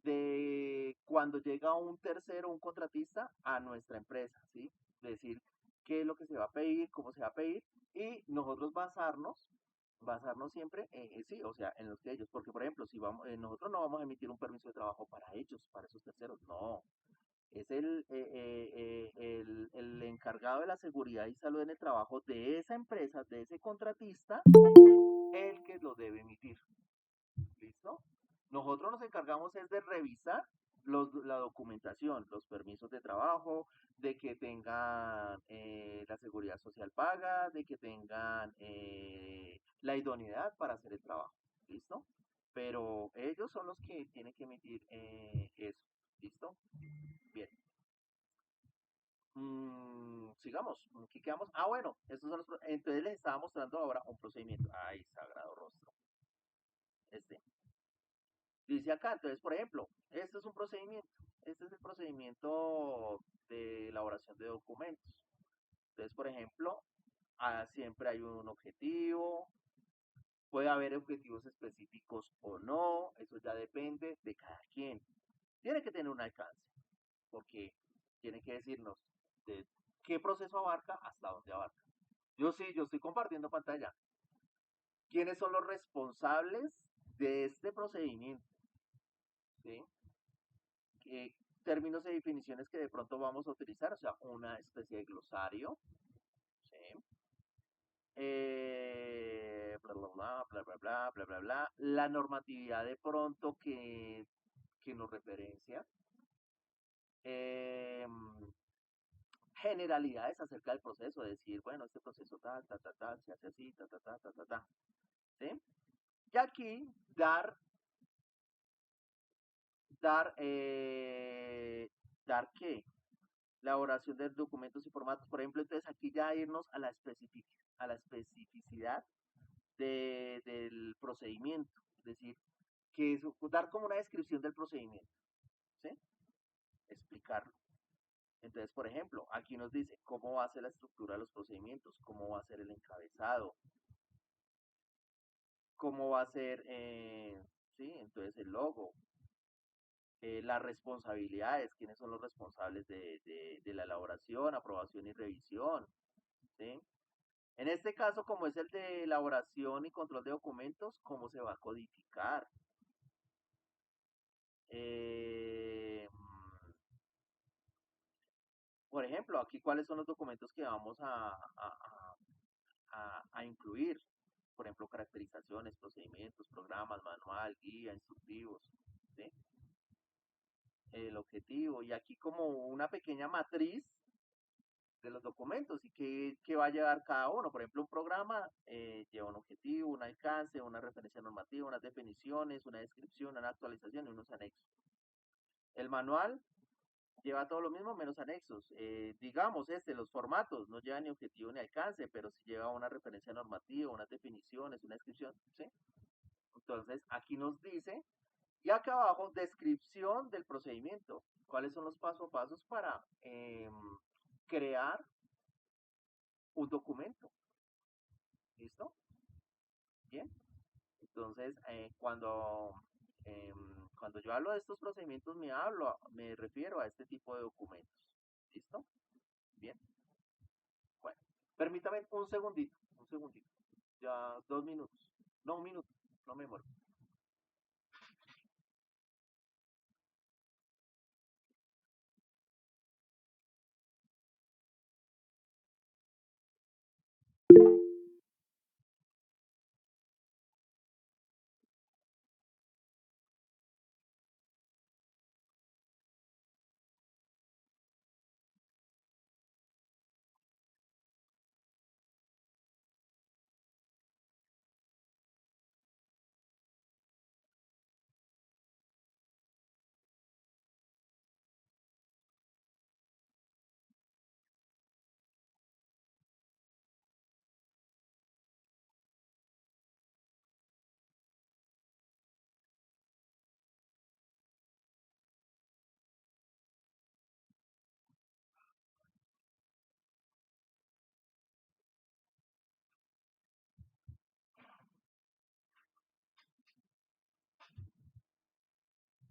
de cuando llega un tercero, un contratista a nuestra empresa, ¿sí? Decir qué es lo que se va a pedir, cómo se va a pedir y nosotros basarnos siempre, sí, o sea, en los de ellos, porque por ejemplo, si vamos, nosotros no vamos a emitir un permiso de trabajo para ellos, para esos terceros, no, es el encargado de la seguridad y salud en el trabajo de esa empresa, de ese contratista, el que lo debe emitir. ¿Listo? Nosotros nos encargamos es de revisar la documentación, los permisos de trabajo, de que tengan la seguridad social paga, de que tengan la idoneidad para hacer el trabajo. ¿Listo? Pero ellos son los que tienen que emitir eso. ¿Listo? Bien. Sigamos, aquí quedamos. Ah, bueno, entonces les estaba mostrando ahora un procedimiento. Ay, sagrado rostro. Dice acá, entonces, por ejemplo, este es un procedimiento. Este es el procedimiento de elaboración de documentos. Entonces, por ejemplo, siempre hay un objetivo. Puede haber objetivos específicos o no. Eso ya depende de cada quien. Tiene que tener un alcance, porque tiene que decirnos de qué proceso abarca hasta dónde abarca. Yo sí, yo estoy compartiendo pantalla. ¿Quiénes son los responsables de este procedimiento? ¿Sí? Términos y definiciones que de pronto vamos a utilizar, o sea, una especie de glosario, ¿sí? Bla, bla, bla, bla, bla, bla, bla, bla, bla. La normatividad de pronto que nos referencia. Generalidades acerca del proceso, decir, bueno, este proceso tal, tal, tal, tal, se hace así, ta, ta, ta, ta, ta, ta, ¿sí? Y aquí dar ¿qué? La elaboración de documentos y formatos, por ejemplo, entonces aquí ya irnos a la especificidad del procedimiento, es decir, que es dar como una descripción del procedimiento, ¿sí? Explicarlo. Entonces, por ejemplo, aquí nos dice cómo va a ser la estructura de los procedimientos, cómo va a ser el encabezado, cómo va a ser, ¿sí? Entonces el logo, las responsabilidades, quiénes son los responsables de la elaboración, aprobación y revisión, ¿sí? En este caso, como es el de elaboración y control de documentos, ¿cómo se va a codificar? Por ejemplo, aquí cuáles son los documentos que vamos a incluir. Por ejemplo, caracterizaciones, procedimientos, programas, manual, guía, instructivos, ¿sí? El objetivo. Y aquí como una pequeña matriz de los documentos y qué va a llevar cada uno. Por ejemplo, un programa lleva un objetivo, un alcance, una referencia normativa, unas definiciones, una descripción, una actualización y unos anexos. El manual lleva todo lo mismo menos anexos. Digamos, los formatos no llevan ni objetivo ni alcance, pero sí lleva una referencia normativa, unas definiciones, una descripción, ¿sí? Entonces, aquí nos dice, y acá abajo, descripción del procedimiento. ¿Cuáles son los pasos a pasos para crear un documento? ¿Listo? Bien. Entonces, cuando yo hablo de estos procedimientos, me refiero a este tipo de documentos. ¿Listo? Bien. Bueno, permítame un segundito, ya 2 minutos, no, 1 minuto, no me muero.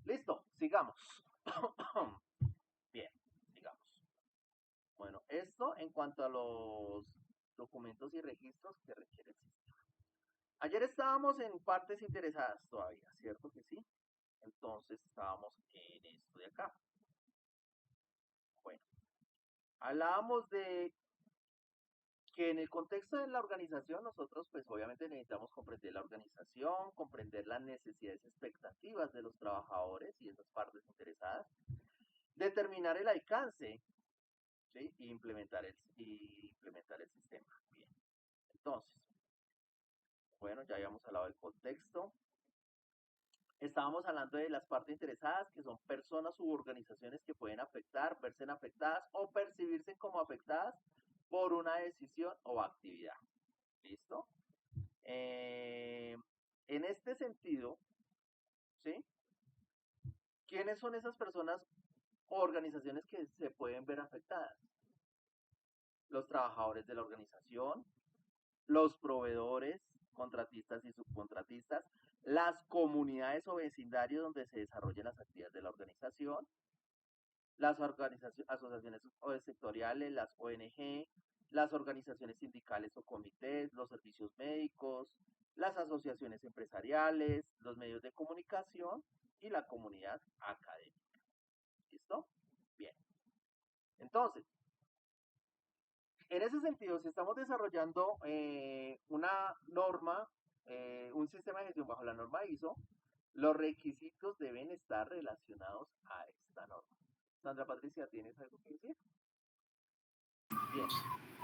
Listo, sigamos. Bien, sigamos. Bueno, esto en cuanto a los documentos y registros que requiere el sistema. Ayer estábamos en partes interesadas todavía, ¿cierto que sí? Entonces estábamos en esto de acá. Bueno, hablábamos de que en el contexto de la organización nosotros pues obviamente necesitamos comprender la organización, comprender las necesidades y expectativas de los trabajadores y esas partes interesadas, determinar el alcance, ¿sí? y implementar el sistema. Bien, entonces, bueno, ya habíamos hablado del contexto. Estábamos hablando de las partes interesadas, que son personas u organizaciones que pueden verse afectadas o percibirse como afectadas por una decisión o actividad. ¿Listo? En este sentido, ¿sí? ¿Quiénes son esas personas o organizaciones que se pueden ver afectadas? Los trabajadores de la organización, los proveedores, contratistas y subcontratistas, las comunidades o vecindarios donde se desarrollan las actividades de la organización, las asociaciones sectoriales, las ONG, las organizaciones sindicales o comités, los servicios médicos, las asociaciones empresariales, los medios de comunicación y la comunidad académica. ¿Listo? Bien. Entonces, en ese sentido, si estamos desarrollando una norma, un sistema de gestión bajo la norma ISO, los requisitos deben estar relacionados a esta norma. Sandra Patricia, ¿tienes algo que decir?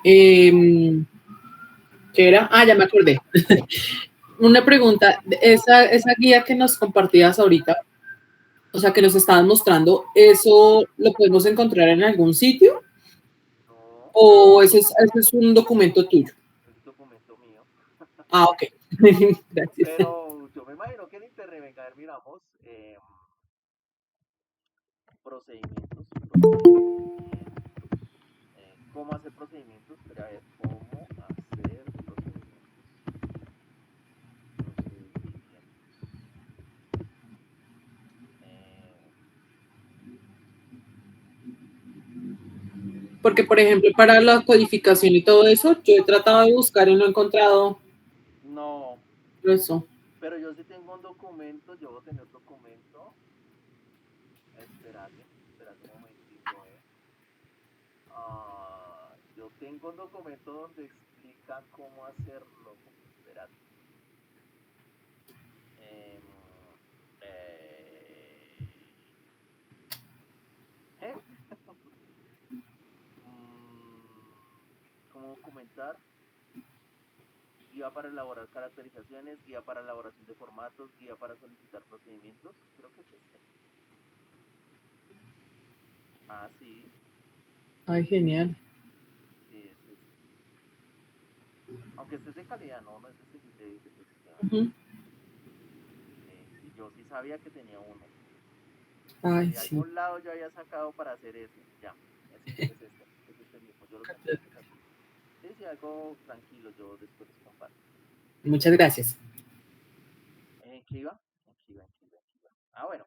Bien. ¿Qué era? Ah, ya me acordé. Una pregunta, esa guía que nos compartías ahorita, o sea, que nos estaban mostrando, ¿eso lo podemos encontrar en algún sitio? No, ¿O ese es un documento tuyo? es un documento mío. Ah, ok. Gracias. Pero yo me imagino que en internet, venga, a ver, miramos procedimientos, cómo hacer procedimientos, pero a ver, cómo hacer procedimientos. Porque, por ejemplo, para la codificación y todo eso, yo he tratado de buscar y no he encontrado No, eso. pero yo sí tengo un documento, yo voy a tener documento. Espérate un momentito, yo tengo un documento donde explica cómo hacerlo. Espérate. Em, ¿eh? ¿Cómo documentar? Guía para elaborar caracterizaciones, guía para elaboración de formatos, guía para solicitar procedimientos. Creo que es este. Ah, sí. Ay, genial. Sí, es este. Aunque este es de calidad, no es de sistema. Sí, yo sí sabía que tenía uno. Ay, De sí. algún lado yo había sacado para hacer ese. Ya, es este mismo. Yo lo tengo aquí. Sí, algo tranquilo, yo después les comparto. Muchas gracias. ¿Qué iba? Ah, bueno.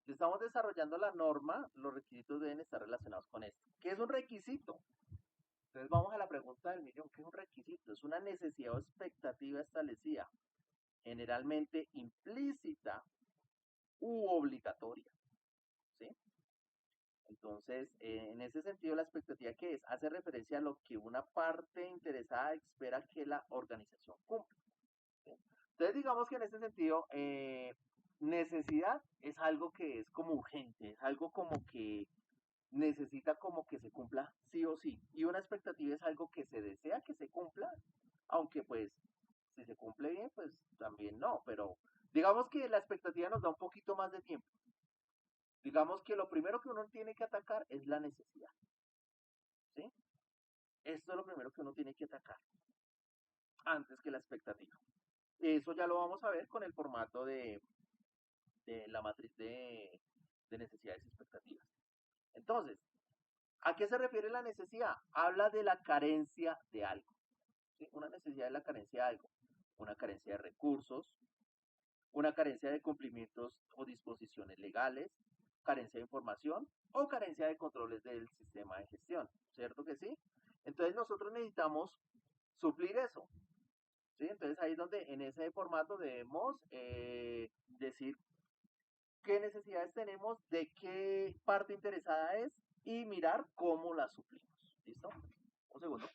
Si estamos desarrollando la norma, los requisitos deben estar relacionados con esto. ¿Qué es un requisito? Entonces vamos a la pregunta del millón. ¿Qué es un requisito? Es una necesidad o expectativa establecida, generalmente implícita u obligatoria. ¿Sí? Entonces, en ese sentido, la expectativa que es hace referencia a lo que una parte interesada espera que la organización cumpla. ¿Sí? Entonces, digamos que en ese sentido, necesidad es algo que es como urgente, es algo como que necesita como que se cumpla sí o sí. Y una expectativa es algo que se desea que se cumpla, aunque pues si se cumple bien, pues también no, pero digamos que la expectativa nos da un poquito más de tiempo. Digamos que lo primero que uno tiene que atacar es la necesidad. ¿Sí? Esto es lo primero que uno tiene que atacar antes que la expectativa. Eso ya lo vamos a ver con el formato de la matriz de necesidades y expectativas. Entonces, ¿a qué se refiere la necesidad? Habla de la carencia de algo. ¿Sí? Una necesidad es la carencia de algo. Una carencia de recursos, una carencia de cumplimientos o disposiciones legales, carencia de información o carencia de controles del sistema de gestión. ¿Cierto que sí? Entonces nosotros necesitamos suplir eso. ¿Sí? Entonces ahí es donde en ese formato debemos decir qué necesidades tenemos, de qué parte interesada es y mirar cómo la suplimos. ¿Listo? Un segundo.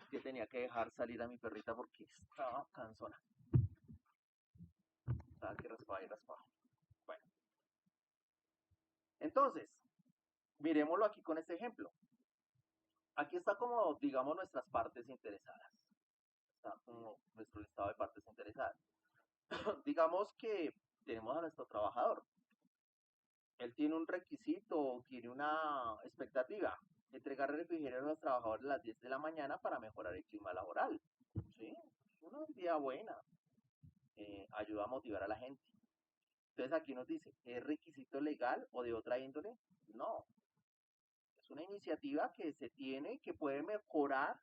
Que tenía que dejar salir a mi perrita porque estaba cansona. Estaba que raspaba y raspaba. Bueno. Entonces, miremoslo aquí con este ejemplo. Aquí está como, digamos, nuestras partes interesadas. Está como nuestro listado de partes interesadas. Digamos que tenemos a nuestro trabajador. Él tiene un requisito, tiene una expectativa. Entregar refrigerio a los trabajadores a las 10 de la mañana para mejorar el clima laboral. ¿Sí? Es una idea buena. Ayuda a motivar a la gente. Entonces aquí nos dice, ¿es requisito legal o de otra índole? No. Es una iniciativa que se tiene, que puede mejorar,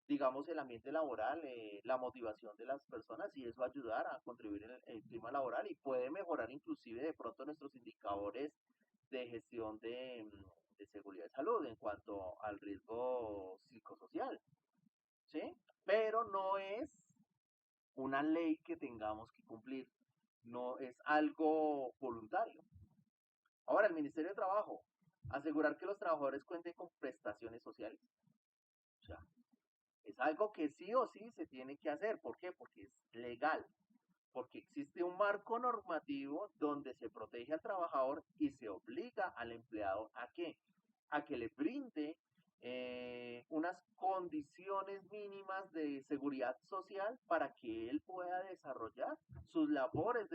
digamos, el ambiente laboral, la motivación de las personas y eso ayudar a contribuir en el clima laboral y puede mejorar inclusive de pronto nuestros indicadores de gestión de seguridad y salud en cuanto al riesgo psicosocial, ¿sí? Pero no es una ley que tengamos que cumplir, no es algo voluntario. Ahora, el Ministerio de Trabajo, asegurar que los trabajadores cuenten con prestaciones sociales. O sea, es algo que sí o sí se tiene que hacer. ¿Por qué? Porque es legal. Porque existe un marco normativo donde se protege al trabajador y se obliga al empleado a qué? A que le brinde unas condiciones mínimas de seguridad social para que él pueda desarrollar sus labores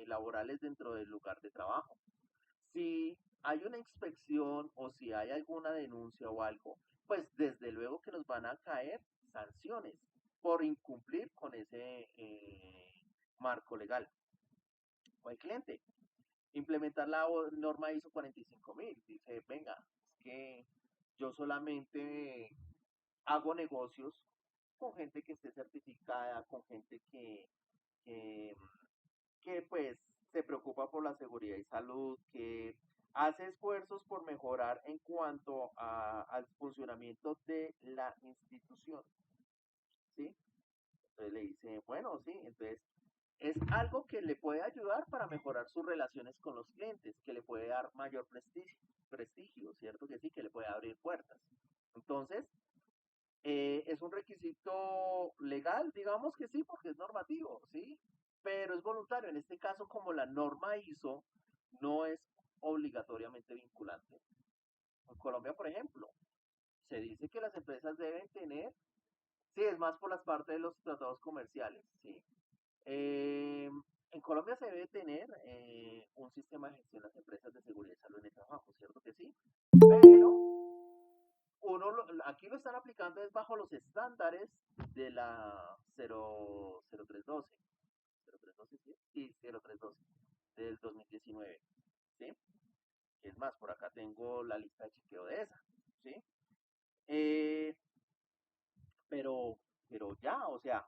laborales dentro del lugar de trabajo. Si hay una inspección o si hay alguna denuncia o algo, pues desde luego que nos van a caer sanciones por incumplir con ese marco legal. O el cliente, implementar la norma ISO 45000, dice, venga, es que yo solamente hago negocios con gente que esté certificada, con gente que pues se preocupa por la seguridad y salud, que hace esfuerzos por mejorar en cuanto al funcionamiento de la institución, ¿sí? Entonces le dice, bueno, sí, entonces es algo que le puede ayudar para mejorar sus relaciones con los clientes, que le puede dar mayor prestigio, ¿cierto? Que sí, que le puede abrir puertas. Entonces, es un requisito legal, digamos que sí, porque es normativo, ¿sí? Pero es voluntario. En este caso, como la norma ISO no es obligatoriamente vinculante. En Colombia, por ejemplo, se dice que las empresas deben tener, sí, es más por las partes de los tratados comerciales, ¿sí? En Colombia se debe tener un sistema de gestión de las empresas de seguridad y salud en el trabajo, ¿cierto que sí? Pero aquí lo están aplicando es bajo los estándares de la 0312. 0312, ¿sí? Sí, 0312 del 2019, ¿sí? Es más, por acá tengo la lista de chequeo de esa, ¿sí? Pero ya, o sea,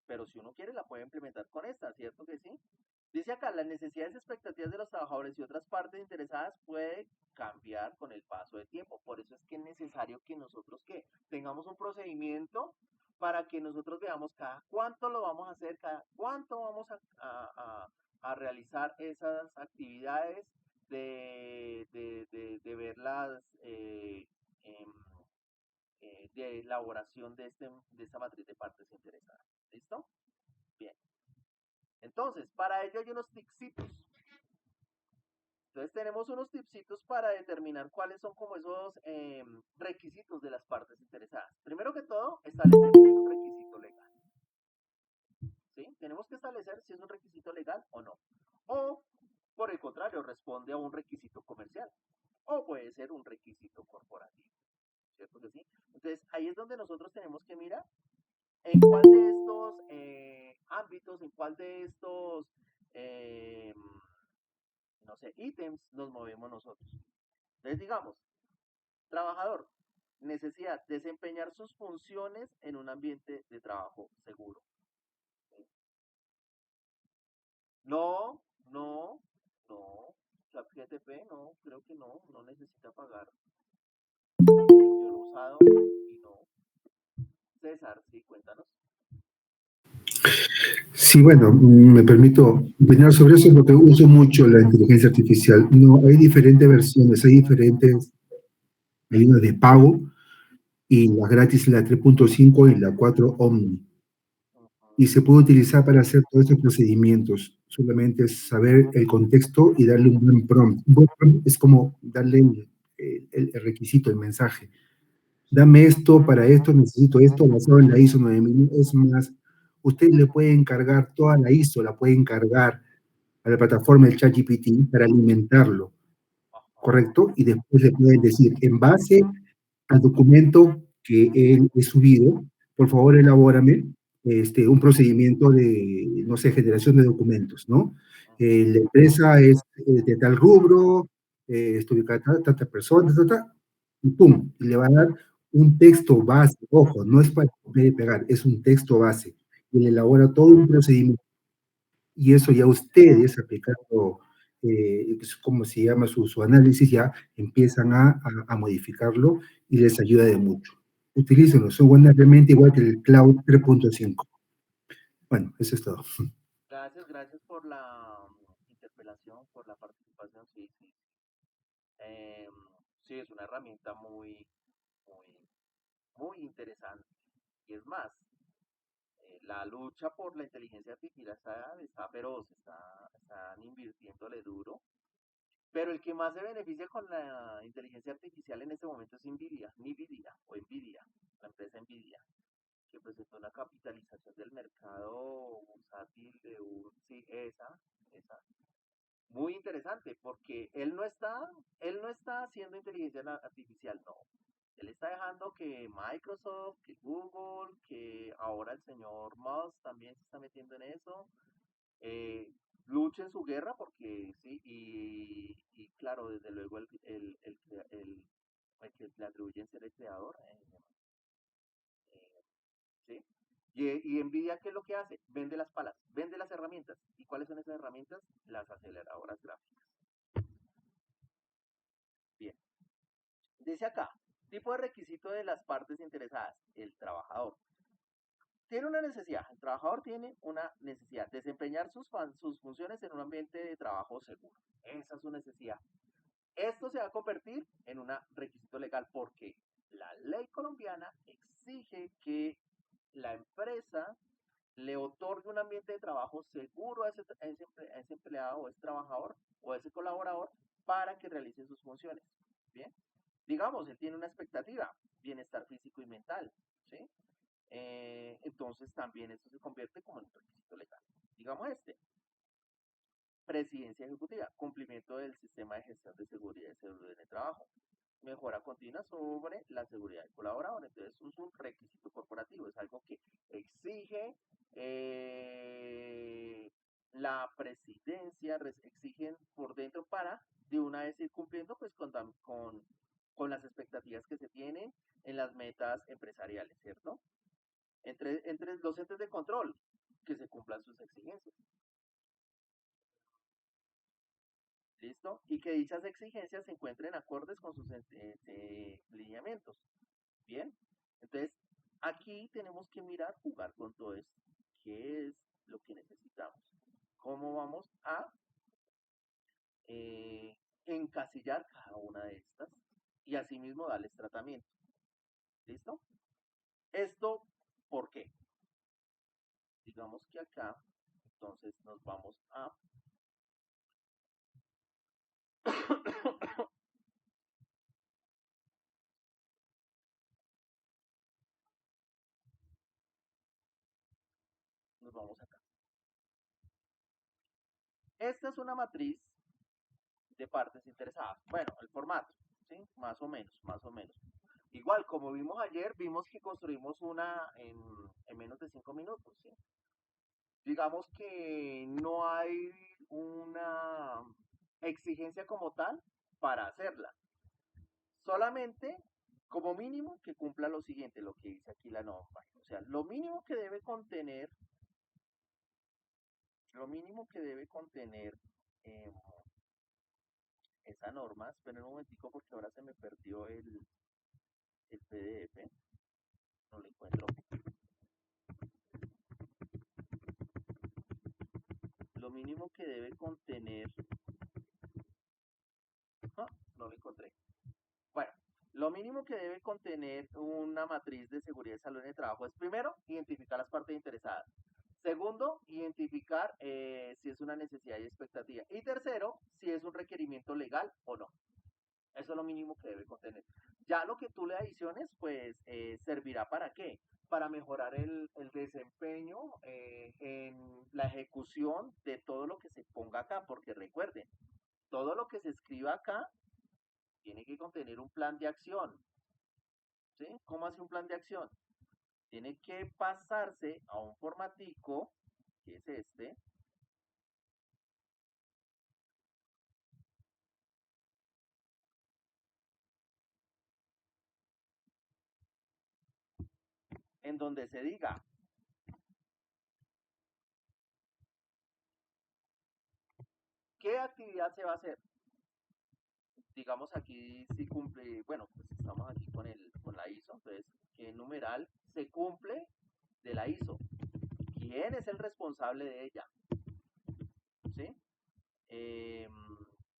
pero si uno quiere la puede implementar con esta, ¿cierto que sí? Dice acá, las necesidades y expectativas de los trabajadores y otras partes interesadas puede cambiar con el paso del tiempo. Por eso es que es necesario que nosotros tengamos un procedimiento para que nosotros veamos cada cuánto lo vamos a hacer, cada cuánto vamos a realizar esas actividades de ver las de elaboración de esta matriz de partes interesadas. ¿Listo? Bien. Entonces, para ello hay unos tipsitos. Entonces tenemos unos tipsitos para determinar cuáles son como esos requisitos de las partes interesadas. Primero que todo, establecer si es un requisito legal. ¿Sí? Tenemos que establecer si es un requisito legal o no. O, por el contrario, responde a un requisito comercial. O puede ser un requisito corporativo. ¿Cierto que sí? Entonces, ahí es donde nosotros tenemos que mirar en cuál de estos ámbitos, en cuál de estos, no sé, ítems nos movemos nosotros. Entonces, digamos, trabajador, necesidad, desempeñar sus funciones en un ambiente de trabajo seguro. ¿Sí? No, ChatGPT no, creo que no necesita pagar. Yo lo he usado y no. César, sí, cuéntanos. Sí, bueno, me permito opinar sobre eso porque uso mucho la inteligencia artificial. No, hay diferentes versiones, hay una de pago y la gratis, la 3.5 y la 4 Omni. Y se puede utilizar para hacer todos estos procedimientos. Solamente es saber el contexto y darle un buen prompt. Un buen prompt es como darle el requisito, el mensaje. Dame esto, para esto necesito esto, basado en la ISO 9000. Es más, usted le puede encargar toda la ISO, la puede encargar a la plataforma del ChatGPT para alimentarlo, ¿correcto? Y después le pueden decir, en base al documento que él he subido, por favor elabórame un procedimiento de, no sé, generación de documentos, ¿no? La empresa es de tal rubro, estoy ubicada tantas personas, y pum, y le va a dar un texto base, ojo, no es para copiar y pegar, es un texto base, y le elabora todo un procedimiento. Y eso ya ustedes, aplicando es como se llama su análisis, ya empiezan a modificarlo y les ayuda de mucho. Utilícenlo, son buenas realmente igual que el Cloud 3.5. Bueno, eso es todo. Gracias por la interpelación, por la participación, sí, sí. Em, sí, es una herramienta muy, muy interesante. Y es más, la lucha por la inteligencia artificial está feroz, están invirtiéndole duro, pero el que más se beneficia con la inteligencia artificial en este momento es Nvidia, la empresa Nvidia, que presentó una capitalización del mercado bursátil de sí, esa, muy interesante, porque él no está haciendo inteligencia artificial, no. Él está dejando que Microsoft, que Google, que ahora el señor Musk también se está metiendo en eso, eh, luchen su guerra, porque sí, y claro, desde luego el que le atribuyen ser el creador, ¿sí? Y Nvidia, ¿qué es lo que hace? Vende las palas, vende las herramientas. ¿Y cuáles son esas herramientas? Las aceleradoras gráficas. Bien. Dice acá, tipo de requisito de las partes interesadas, el trabajador. Tiene una necesidad, el trabajador tiene una necesidad, desempeñar sus funciones en un ambiente de trabajo seguro. Esa es su necesidad. Esto se va a convertir en un requisito legal porque la ley colombiana exige que la empresa le otorgue un ambiente de trabajo seguro a ese empleado o ese trabajador o a ese colaborador para que realice sus funciones. Bien, digamos, él tiene una expectativa, bienestar físico y mental, ¿sí? Entonces también esto se convierte como en un requisito legal. Digamos presidencia ejecutiva, cumplimiento del sistema de gestión de seguridad y salud en el trabajo, mejora continua sobre la seguridad del colaborador. Entonces, es un requisito corporativo, es algo que exige la presidencia, exigen por dentro para de una vez ir cumpliendo pues con las expectativas que se tienen en las metas empresariales, ¿cierto? Entre los entes de control, que se cumplan sus exigencias. ¿Listo? Y que dichas exigencias se encuentren acordes con sus lineamientos. Bien. Entonces, aquí tenemos que mirar, jugar con todo esto. ¿Qué es lo que necesitamos? ¿Cómo vamos a encasillar cada una de estas? Y asimismo darles tratamiento. ¿Listo? ¿Esto por qué? Digamos que acá, entonces nos vamos a nos vamos acá. Esta es una matriz de partes interesadas. Bueno, el formato, ¿sí? Más o menos, más o menos. Igual, como vimos ayer, vimos que construimos una en menos de 5 minutos, ¿sí? Digamos que no hay una exigencia como tal para hacerla. Solamente, como mínimo, que cumpla lo siguiente, lo que dice aquí la norma. O sea, lo mínimo que debe contener eh, esa norma, esperen un momentico porque ahora se me perdió el PDF, no lo encuentro. Lo mínimo que debe contener, no lo encontré. Bueno, lo mínimo que debe contener una matriz de seguridad y salud en el trabajo es, primero, identificar las partes interesadas. Segundo, identificar si es una necesidad y expectativa. Y tercero, si es un requerimiento legal o no. Eso es lo mínimo que debe contener. Ya lo que tú le adiciones, pues, servirá para qué? Para mejorar el desempeño en la ejecución de todo lo que se ponga acá, porque recuerden, todo lo que se escriba acá tiene que contener un plan de acción, ¿sí? ¿Cómo hace un plan de acción? Tiene que pasarse a un formatico, que es este, en donde se diga ¿Qué actividad se va a hacer? Digamos aquí si cumple, bueno, pues estamos aquí con la ISO, entonces, ¿qué numeral se cumple de la ISO? ¿Quién es el responsable de ella? ¿Sí?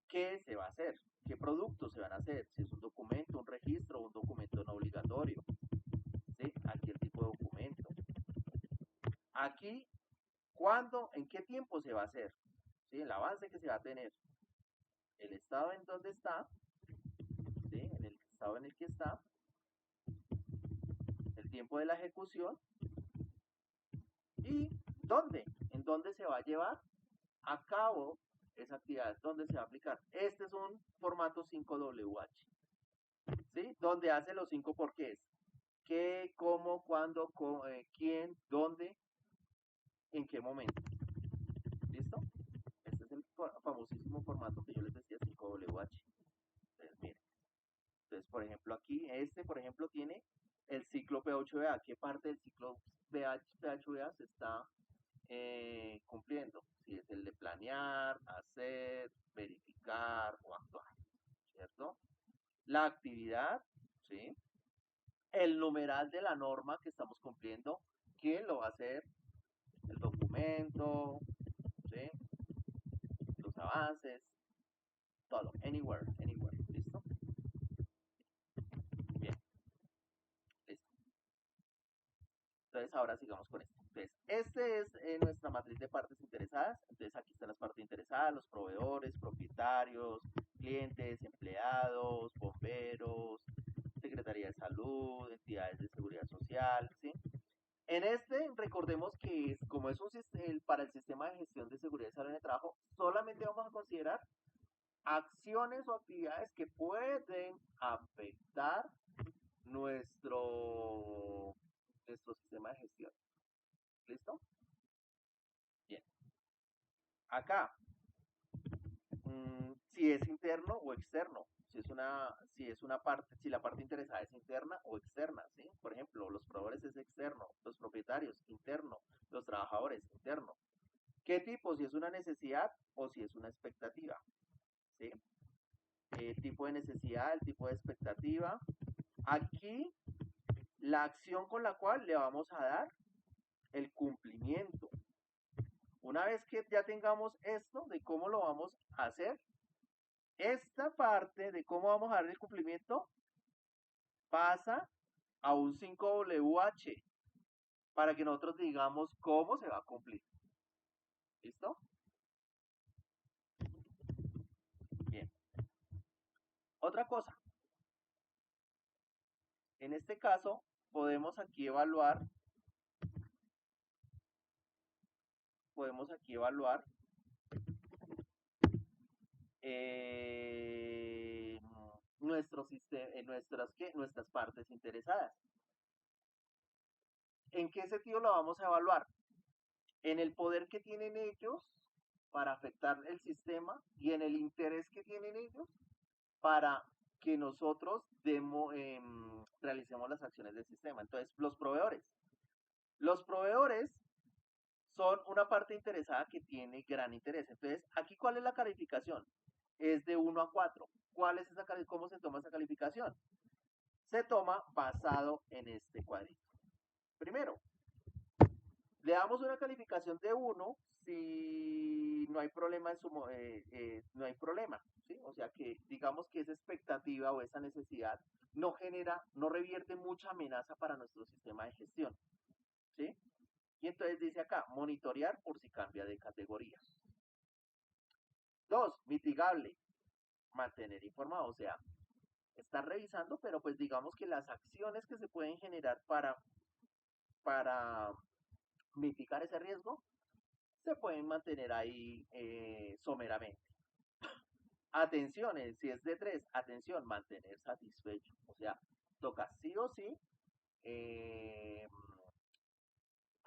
¿Qué se va a hacer? ¿Qué productos se van a hacer? Si es un documento, un registro, un documento no obligatorio. ¿Sí? Aquí el tipo de documento. Aquí, ¿cuándo? ¿En qué tiempo se va a hacer? ¿Sí? El avance que se va a tener. El estado en donde está. ¿Sí? En el estado en el que está. El tiempo de la ejecución. ¿Y dónde? ¿En dónde se va a llevar a cabo esa actividad? ¿Dónde se va a aplicar? Este es un formato 5WH. ¿Sí? Donde hace los 5 porqués. ¿Qué, cómo, cuándo, quién, dónde, en qué momento? ¿Listo? Este es el famosísimo formato que yo les decía, 5WH. Entonces, miren. Entonces, por ejemplo, aquí, por ejemplo, tiene el ciclo PHVA. ¿Qué parte del ciclo PHVA se está cumpliendo? Si es el de planear, hacer, verificar o actuar, ¿cierto? La actividad, ¿sí? El numeral de la norma que estamos cumpliendo, ¿quién lo va a hacer? El documento, ¿sí? Los avances, todo, anywhere, ¿listo? Bien, listo. Entonces ahora sigamos con esto. Entonces, este es nuestra matriz de partes interesadas. Entonces aquí están las partes interesadas, los proveedores, propietarios, clientes, empleados, bomberos, Secretaría de Salud, entidades de seguridad social, ¿sí? En este, recordemos que como es para el sistema de gestión de seguridad y salud en el trabajo, solamente vamos a considerar acciones o actividades que pueden afectar nuestro sistema de gestión. ¿Listo? Bien. Acá, si es interno o externo, si la parte interesada es interna o externa, ¿sí? Por ejemplo, los proveedores es externo, los propietarios interno, los trabajadores interno. ¿Qué tipo? Si es una necesidad o si es una expectativa, ¿sí? El tipo de necesidad, el tipo de expectativa. Aquí, la acción con la cual le vamos a dar el cumplimiento. Una vez que ya tengamos esto de cómo lo vamos a hacer, esta parte de cómo vamos a dar el cumplimiento pasa a un 5WH para que nosotros digamos cómo se va a cumplir. ¿Listo? Bien. Otra cosa. En este caso, podemos aquí evaluar nuestras partes interesadas. ¿En qué sentido lo vamos a evaluar? En el poder que tienen ellos para afectar el sistema y en el interés que tienen ellos para que nosotros realicemos las acciones del sistema. Entonces, los proveedores son una parte interesada que tiene gran interés. Entonces, aquí, ¿cuál es la calificación? Es de 1 a 4. ¿Cómo se toma esa calificación? Se toma basado en este cuadrito. Primero, le damos una calificación de 1 si no hay problema no hay problema, ¿sí? O sea que digamos que esa expectativa o esa necesidad no revierte mucha amenaza para nuestro sistema de gestión, ¿sí? Y entonces dice acá, monitorear por si cambia de categoría. 2, mitigable, mantener informado, o sea, estar revisando, pero pues digamos que las acciones que se pueden generar para mitigar ese riesgo se pueden mantener ahí someramente. Atención, si es de 3, atención, mantener satisfecho. O sea, toca sí o sí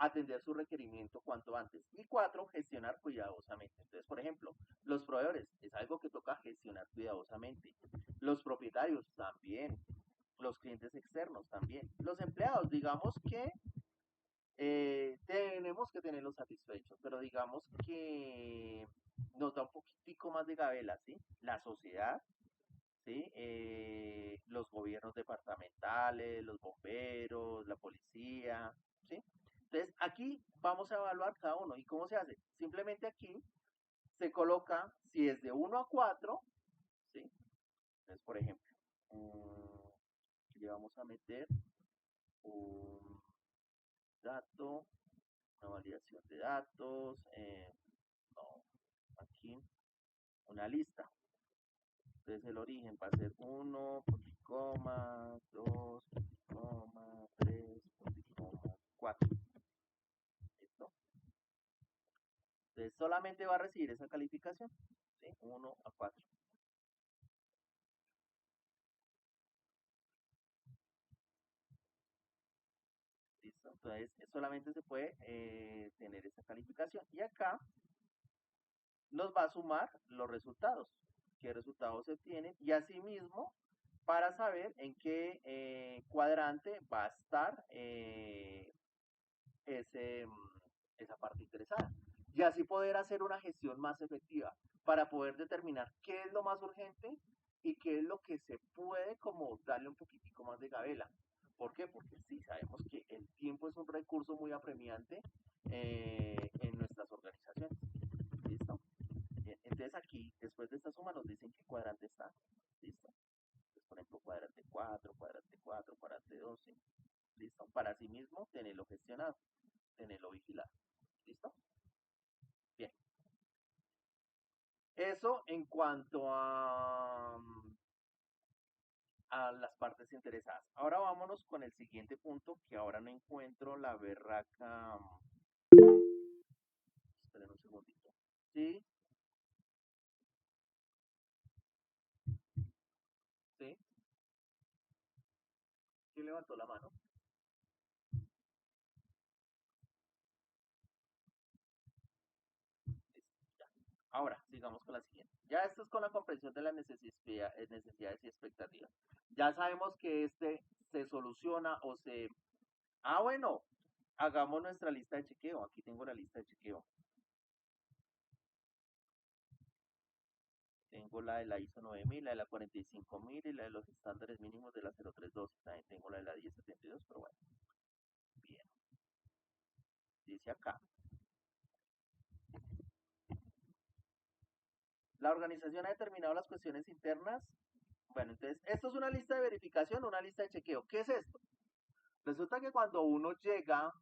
atender su requerimiento cuanto antes. Y 4, gestionar cuidadosamente. Entonces, por ejemplo, los proveedores es algo que toca gestionar cuidadosamente. Los propietarios también. Los clientes externos también. Los empleados, digamos que tenemos que tenerlos satisfechos, pero digamos que nos da un poquitico más de gabela, ¿sí? La sociedad, ¿sí? Los gobiernos departamentales, los bomberos, la policía, ¿sí? Entonces, aquí vamos a evaluar cada uno. ¿Y cómo se hace? Simplemente aquí se coloca, si es de 1 a 4, ¿sí? Entonces, por ejemplo, le vamos a meter un dato, una validación de datos, no, aquí una lista. Entonces el origen va a ser 1, coma, 2, coma, 3, coma, 4. ¿Listo? Entonces solamente va a recibir esa calificación, ¿sí? 1 a 4. ¿Listo? Entonces solamente se puede tener esa calificación. Y acá nos va a sumar los resultados, qué resultados se obtienen, y asimismo para saber en qué cuadrante va a estar esa parte interesada. Y así poder hacer una gestión más efectiva para poder determinar qué es lo más urgente y qué es lo que se puede como darle un poquitico más de gabela. ¿Por qué? Porque sí, sabemos que el tiempo es un recurso muy apremiante en nuestras organizaciones. ¿Listo? Bien, entonces aquí, después de esta suma, nos dicen qué cuadrante está. ¿Listo? Entonces, por ejemplo, cuadrante 4, cuadrante 4, cuadrante 12. ¿Listo? Para sí mismo, tenerlo gestionado, tenerlo vigilado. ¿Listo? Bien. Eso en cuanto a las partes interesadas. Ahora vámonos con el siguiente punto, que ahora no encuentro la berraca. Esperen un segundito. ¿Sí? ¿Sí? ¿Quién levantó la mano? Ahora, sigamos con la siguiente. Ya esto es con la comprensión de las necesidades y expectativas. Ya sabemos que este se soluciona o se... Ah, bueno, hagamos nuestra lista de chequeo. Aquí tengo la lista de chequeo. Tengo la de la ISO 9000, la de la 45000 y la de los estándares mínimos de la 0312. También tengo la de la 1072, pero bueno. Bien. Dice acá. La organización ha determinado las cuestiones internas. Bueno, entonces, esto es una lista de verificación, una lista de chequeo. ¿Qué es esto? Resulta que cuando uno llega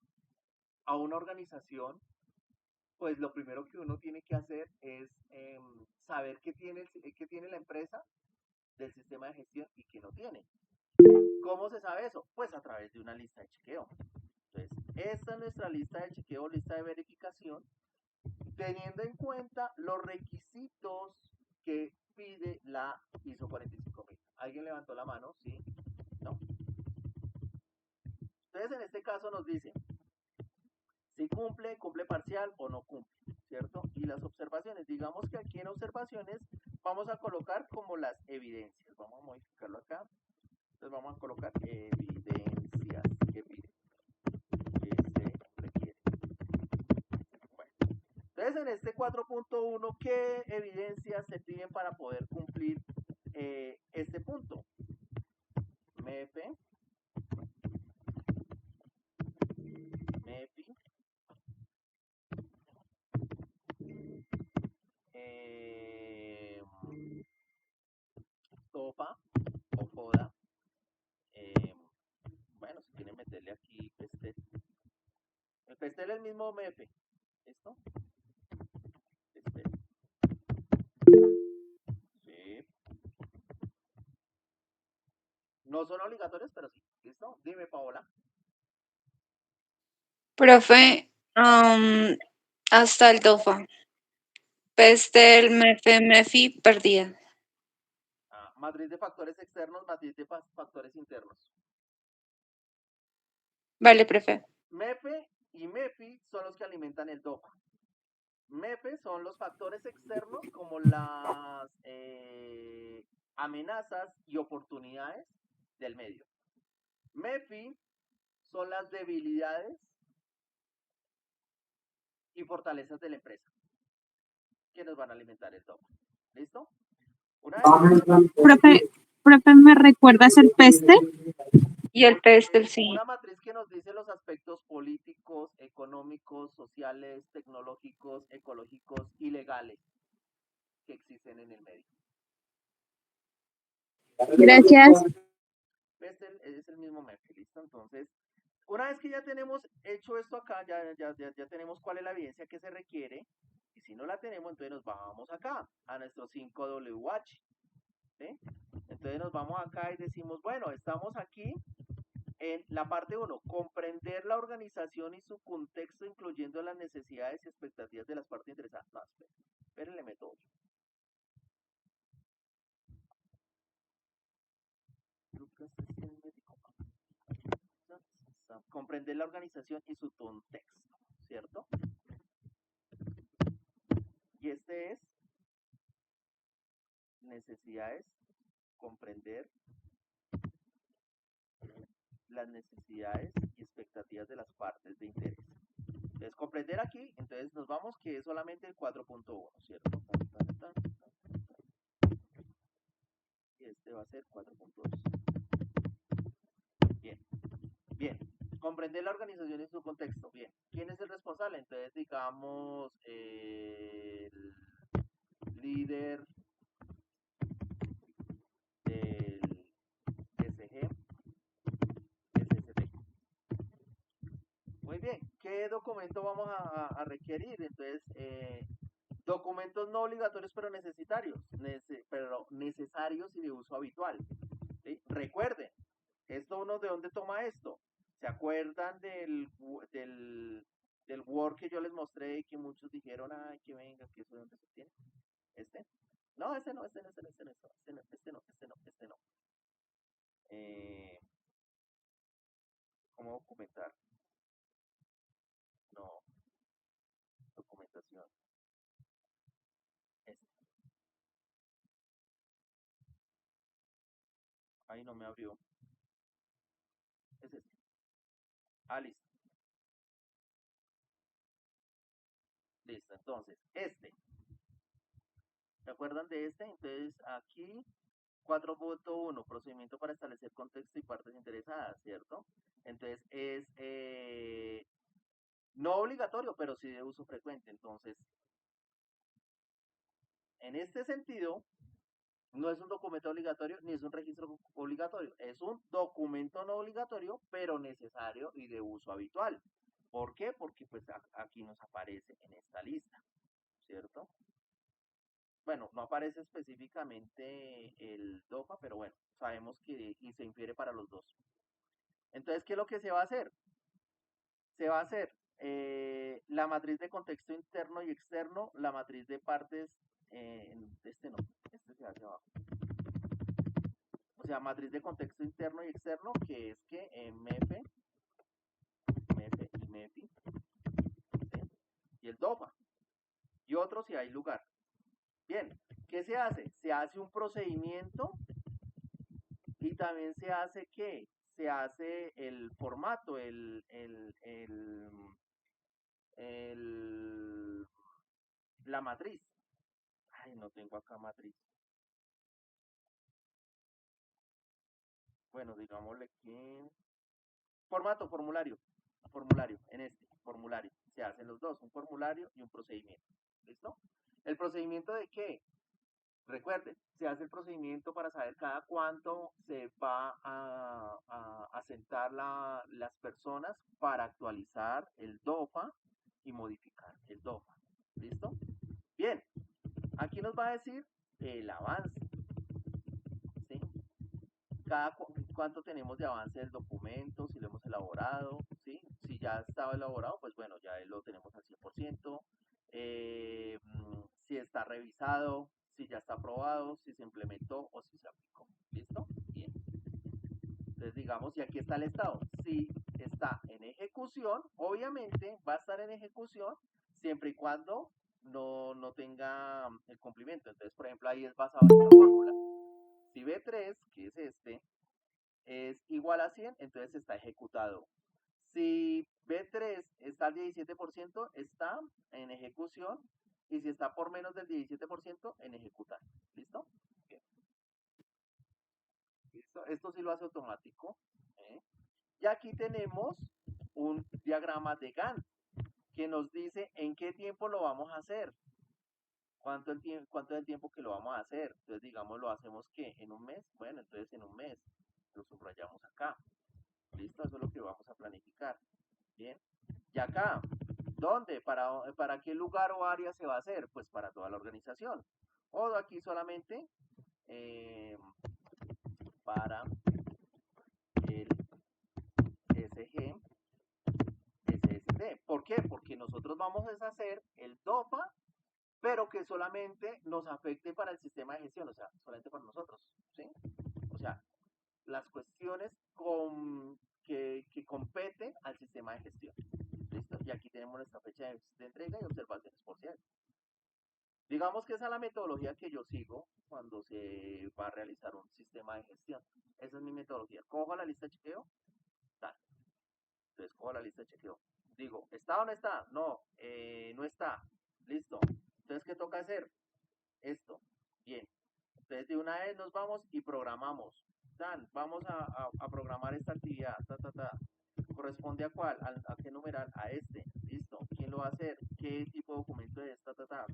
a una organización, pues lo primero que uno tiene que hacer es saber qué tiene la empresa del sistema de gestión y qué no tiene. ¿Cómo se sabe eso? Pues a través de una lista de chequeo. Entonces, esta es nuestra lista de chequeo, lista de verificación, teniendo en cuenta los requisitos que pide la ISO 45000. ¿Alguien levantó la mano? ¿Sí? ¿No? Entonces, en este caso nos dice si cumple, cumple parcial o no cumple, ¿cierto? Y las observaciones, digamos que aquí en observaciones vamos a colocar como las evidencias. Vamos a modificarlo acá. Entonces vamos a colocar evidencias que pide, que se requiere. Bueno, entonces en este 4.1, ¿qué evidencias se piden para poder cumplir este punto? MEPI, TOFA o FODA. Bueno, si quieren meterle aquí PESTEL. El PESTEL es el mismo MEP. ¿Listo? PESTEL. Sí. No son obligatorios, pero sí. ¿Listo? Dime, Paola. Profe, hasta el DOFA. PESTEL, MEFE, MEFI, perdida. Matriz de factores externos, matriz de factores internos. Vale, profe. MEPE y MEPI son los que alimentan el DOFA. MEPE son los factores externos como las amenazas y oportunidades del medio. MEPI son las debilidades y fortalezas de la empresa. que nos van a alimentar el DOPA. ¿Listo? Una vez Profe, ¿me recuerdas el PESTEL? Y el PESTEL, sí. una matriz que nos dice los aspectos políticos, económicos, sociales, tecnológicos, ecológicos y legales que existen en el medio. Gracias. PESTEL es el mismo MEP, ¿listo? Entonces, una vez que ya tenemos hecho esto acá, ya tenemos cuál es la evidencia que se requiere, y si no la tenemos, entonces nos vamos acá, a nuestro 5WH, ¿sí? Entonces nos vamos acá y decimos, bueno, estamos aquí en la parte 1, comprender la organización y su contexto, incluyendo las necesidades y expectativas de las partes interesadas. No, esperen, le meto 8. Comprender la organización y su contexto, ¿cierto? Y este es necesidades, comprender las necesidades y expectativas de las partes de interés. Entonces, comprender aquí, entonces nos vamos que es solamente el 4.1, ¿cierto? Y este va a ser 4.2. Bien. Comprender la organización y su contexto. Bien. ¿Quién es el responsable? Entonces, digamos, el líder del SG, SST. Muy bien. ¿Qué documento vamos a requerir? Entonces, documentos no obligatorios pero necesarios y de uso habitual. ¿Sí? Recuerden, esto uno de dónde toma esto. ¿Se acuerdan del Word que yo les mostré y que muchos dijeron, ay, que venga, que eso de dónde se tiene? ¿Este? No, este no. ¿Cómo documentar? No, documentación. Este. Ahí no me abrió. Es este. Ah, listo. Listo, entonces, este. ¿Se acuerdan de este? Entonces, aquí 4.1, procedimiento para establecer contexto y partes interesadas, ¿cierto? Entonces, es no obligatorio, pero sí de uso frecuente. Entonces, en este sentido, no es un documento obligatorio ni es un registro obligatorio. Es un documento no obligatorio, pero necesario y de uso habitual. ¿Por qué? Porque pues aquí nos aparece en esta lista, ¿cierto? Bueno, no aparece específicamente el DOFA, pero bueno, sabemos que y se infiere para los dos. Entonces, ¿qué es lo que se va a hacer? Se va a hacer la matriz de contexto interno y externo, la matriz de partes, este no, este se hace abajo. O sea, matriz de contexto interno y externo, que es que MEP y MEPI, ¿sí? Y el DOFA, y otro si hay lugar. Bien, ¿qué se hace? Se hace un procedimiento y también se hace ¿qué? Se hace el formato, la matriz. Ay, no tengo acá matriz. Bueno, digámosle que formato, formulario, en este formulario. Se hacen los dos, un formulario y un procedimiento. ¿Listo? ¿El procedimiento de qué? Recuerden, se hace el procedimiento para saber cada cuánto se va a sentar las personas para actualizar el DOFA y modificar el DOFA. ¿Listo? Bien, aquí nos va a decir el avance. ¿Sí? Cuánto tenemos de avance del documento, si lo hemos elaborado, ¿sí? Si ya estaba elaborado, pues bueno, ya lo tenemos al 100%. Si está revisado, si ya está aprobado, si se implementó o si se aplicó. ¿Listo? Bien. Entonces digamos, y aquí está el estado. Si está en ejecución, obviamente va a estar en ejecución siempre y cuando no tenga el cumplimiento. Entonces, por ejemplo, ahí es basado en esta fórmula. Si B3, que es este, es igual a 100, entonces está ejecutado. Si B3 está al 17%, está en ejecución. y si está por menos del 17%, en ejecutar. ¿Listo? Bien. ¿Listo? Esto sí lo hace automático. ¿Eh? Y aquí tenemos un diagrama de Gantt que nos dice en qué tiempo lo vamos a hacer. ¿Cuánto es el tiempo que lo vamos a hacer? Entonces, digamos, lo hacemos ¿qué? ¿En un mes? Bueno, entonces en un mes. Lo subrayamos acá. ¿Listo? Eso es lo que vamos a planificar. Bien. Y acá, ¿dónde? ¿Para qué lugar o área se va a hacer? Pues para toda la organización. O aquí solamente para el SG SSD. ¿Por qué? Porque nosotros vamos a hacer el DOPA, pero que solamente nos afecte para el sistema de gestión, o sea, solamente para nosotros, ¿sí? O sea, las cuestiones que competen al sistema de gestión. ¿Listo? Y aquí tenemos nuestra fecha de entrega y observaciones parciales. Digamos que esa es la metodología que yo sigo cuando se va a realizar un sistema de gestión. Esa es mi metodología. Cojo la lista de chequeo, tal. Entonces cojo la lista de chequeo. Digo, ¿está o no está? No, no está. Listo. Entonces, ¿qué toca hacer? Esto. Bien. Entonces, de una vez nos vamos y programamos. Dan, vamos a programar esta actividad. ¿Corresponde a cuál? ¿A qué numeral? A este. Listo. ¿Quién lo va a hacer? ¿Qué tipo de documento es?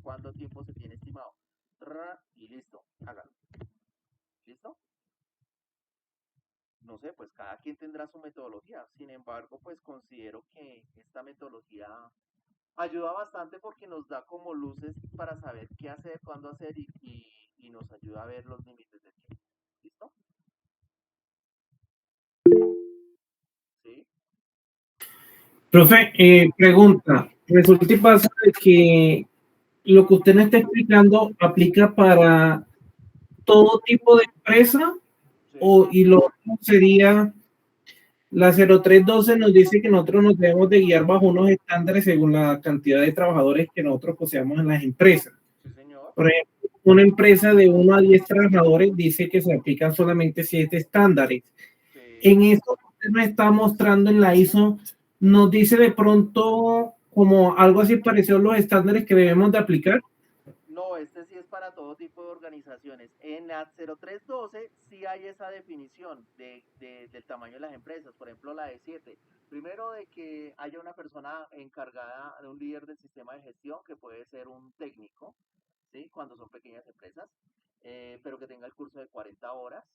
¿Cuánto tiempo se tiene estimado? Y listo. Hágalo. ¿Listo? No sé, pues cada quien tendrá su metodología. Sin embargo, pues considero que esta metodología ayuda bastante porque nos da como luces para saber qué hacer, cuándo hacer y nos ayuda a ver los límites del tiempo. ¿Listo? ¿Sí? Profe, pregunta. Resulta y pasa de que lo que usted me está explicando aplica para todo tipo de empresa Sí. y lo otro sería la 0312 nos dice que nosotros nos debemos de guiar bajo unos estándares según la cantidad de trabajadores que nosotros poseamos en las empresas. Sí, señor. Por ejemplo, una empresa de 1 a 10 trabajadores dice que se aplican solamente 7 estándares. Sí. En esto que usted me está mostrando en la ISO, nos dice de pronto como algo así parecido a los estándares que debemos de aplicar. No, este sí es para todo tipo de organizaciones. En la 0312 sí hay esa definición del tamaño de las empresas. Por ejemplo, la de 7. Primero de que haya una persona encargada de un líder del sistema de gestión, que puede ser un técnico, ¿sí? Cuando son pequeñas empresas, pero que tenga el curso de 40 horas,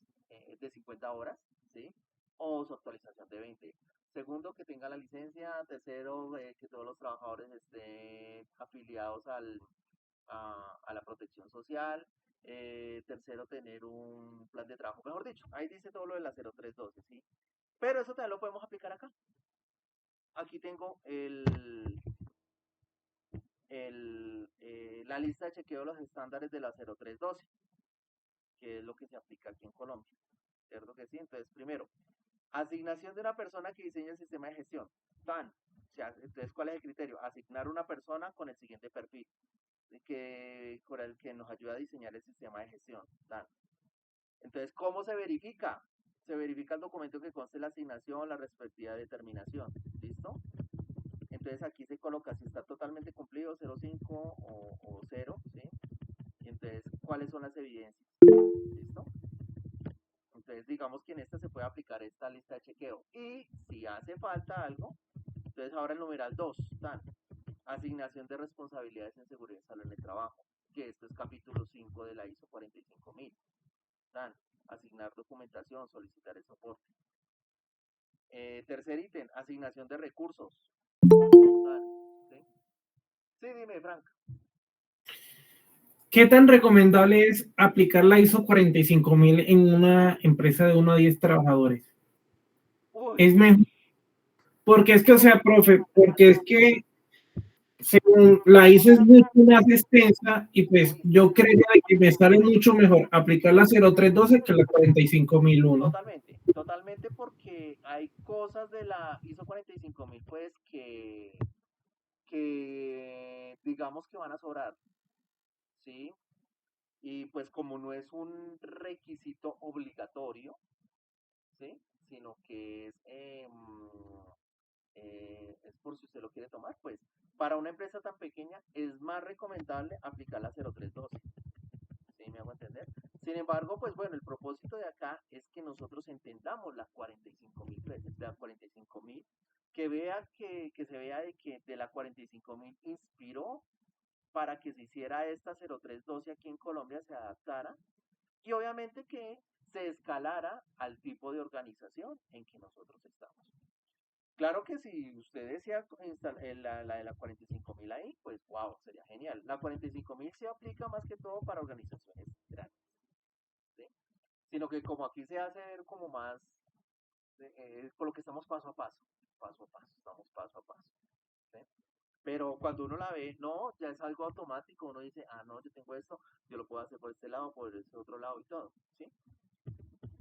de 50 horas, ¿sí? O su actualización de 20. Segundo, que tenga la licencia. Tercero, que todos los trabajadores estén afiliados a la protección social. Tercero, tener un plan de trabajo. Mejor dicho, ahí dice todo lo de la 0312, ¿sí? Pero eso también lo podemos aplicar acá. Aquí tengo la lista de chequeo de los estándares de la 0312, que es lo que se aplica aquí en Colombia. ¿Cierto que sí? Entonces, primero, asignación de una persona que diseña el sistema de gestión. TAN. O sea, entonces, ¿cuál es el criterio? Asignar una persona con el siguiente perfil, con el que nos ayuda a diseñar el sistema de gestión. TAN. Entonces, ¿cómo se verifica? Se verifica el documento que conste la asignación, la respectiva determinación. ¿Listo? Entonces aquí se coloca si está totalmente cumplido, 0,5 o 0, ¿sí? Y entonces, ¿cuáles son las evidencias? ¿Listo? Entonces, digamos que en esta se puede aplicar esta lista de chequeo. Y si hace falta algo, entonces ahora el numeral 2, tan, asignación de responsabilidades en seguridad y salud en el trabajo, que esto es capítulo 5 de la ISO 45000. Tan, asignar documentación, solicitar el soporte. Tercer ítem, asignación de recursos. Tan, ¿sí? Sí, dime, Frank. ¿Qué tan recomendable es aplicar la ISO 45000 en una empresa de 1 a 10 trabajadores? Uy, Es mejor. Porque es que, o sea, profe, porque es que según la ISO es mucho más extensa y pues yo creería que me sale mucho mejor aplicar la 0312 que la 45001. totalmente porque hay cosas de la ISO 45000 pues que digamos que van a sobrar, ¿sí? Y pues como no es un requisito obligatorio, ¿sí? Sino que es por si usted lo quiere tomar, pues para una empresa tan pequeña es más recomendable aplicar la 0312. ¿Sí me hago entender? Sin embargo, pues bueno, el propósito de acá es que nosotros entendamos las 45.000, que se vea de que de la 45.000 inspiró para que se hiciera esta 0312 aquí en Colombia, se adaptara y obviamente que se escalara al tipo de organización en que nosotros estamos. Claro que si usted desea la de la 45.000 ahí, pues wow, sería genial. La 45.000 se aplica más que todo para organizaciones grandes, ¿sí? Sino que como aquí se hace ver como más, por lo que estamos paso a paso, estamos paso a paso, ¿sí? Pero cuando uno la ve, no, ya es algo automático, uno dice, ah, no, yo tengo esto, yo lo puedo hacer por este lado, por este otro lado y todo, ¿sí?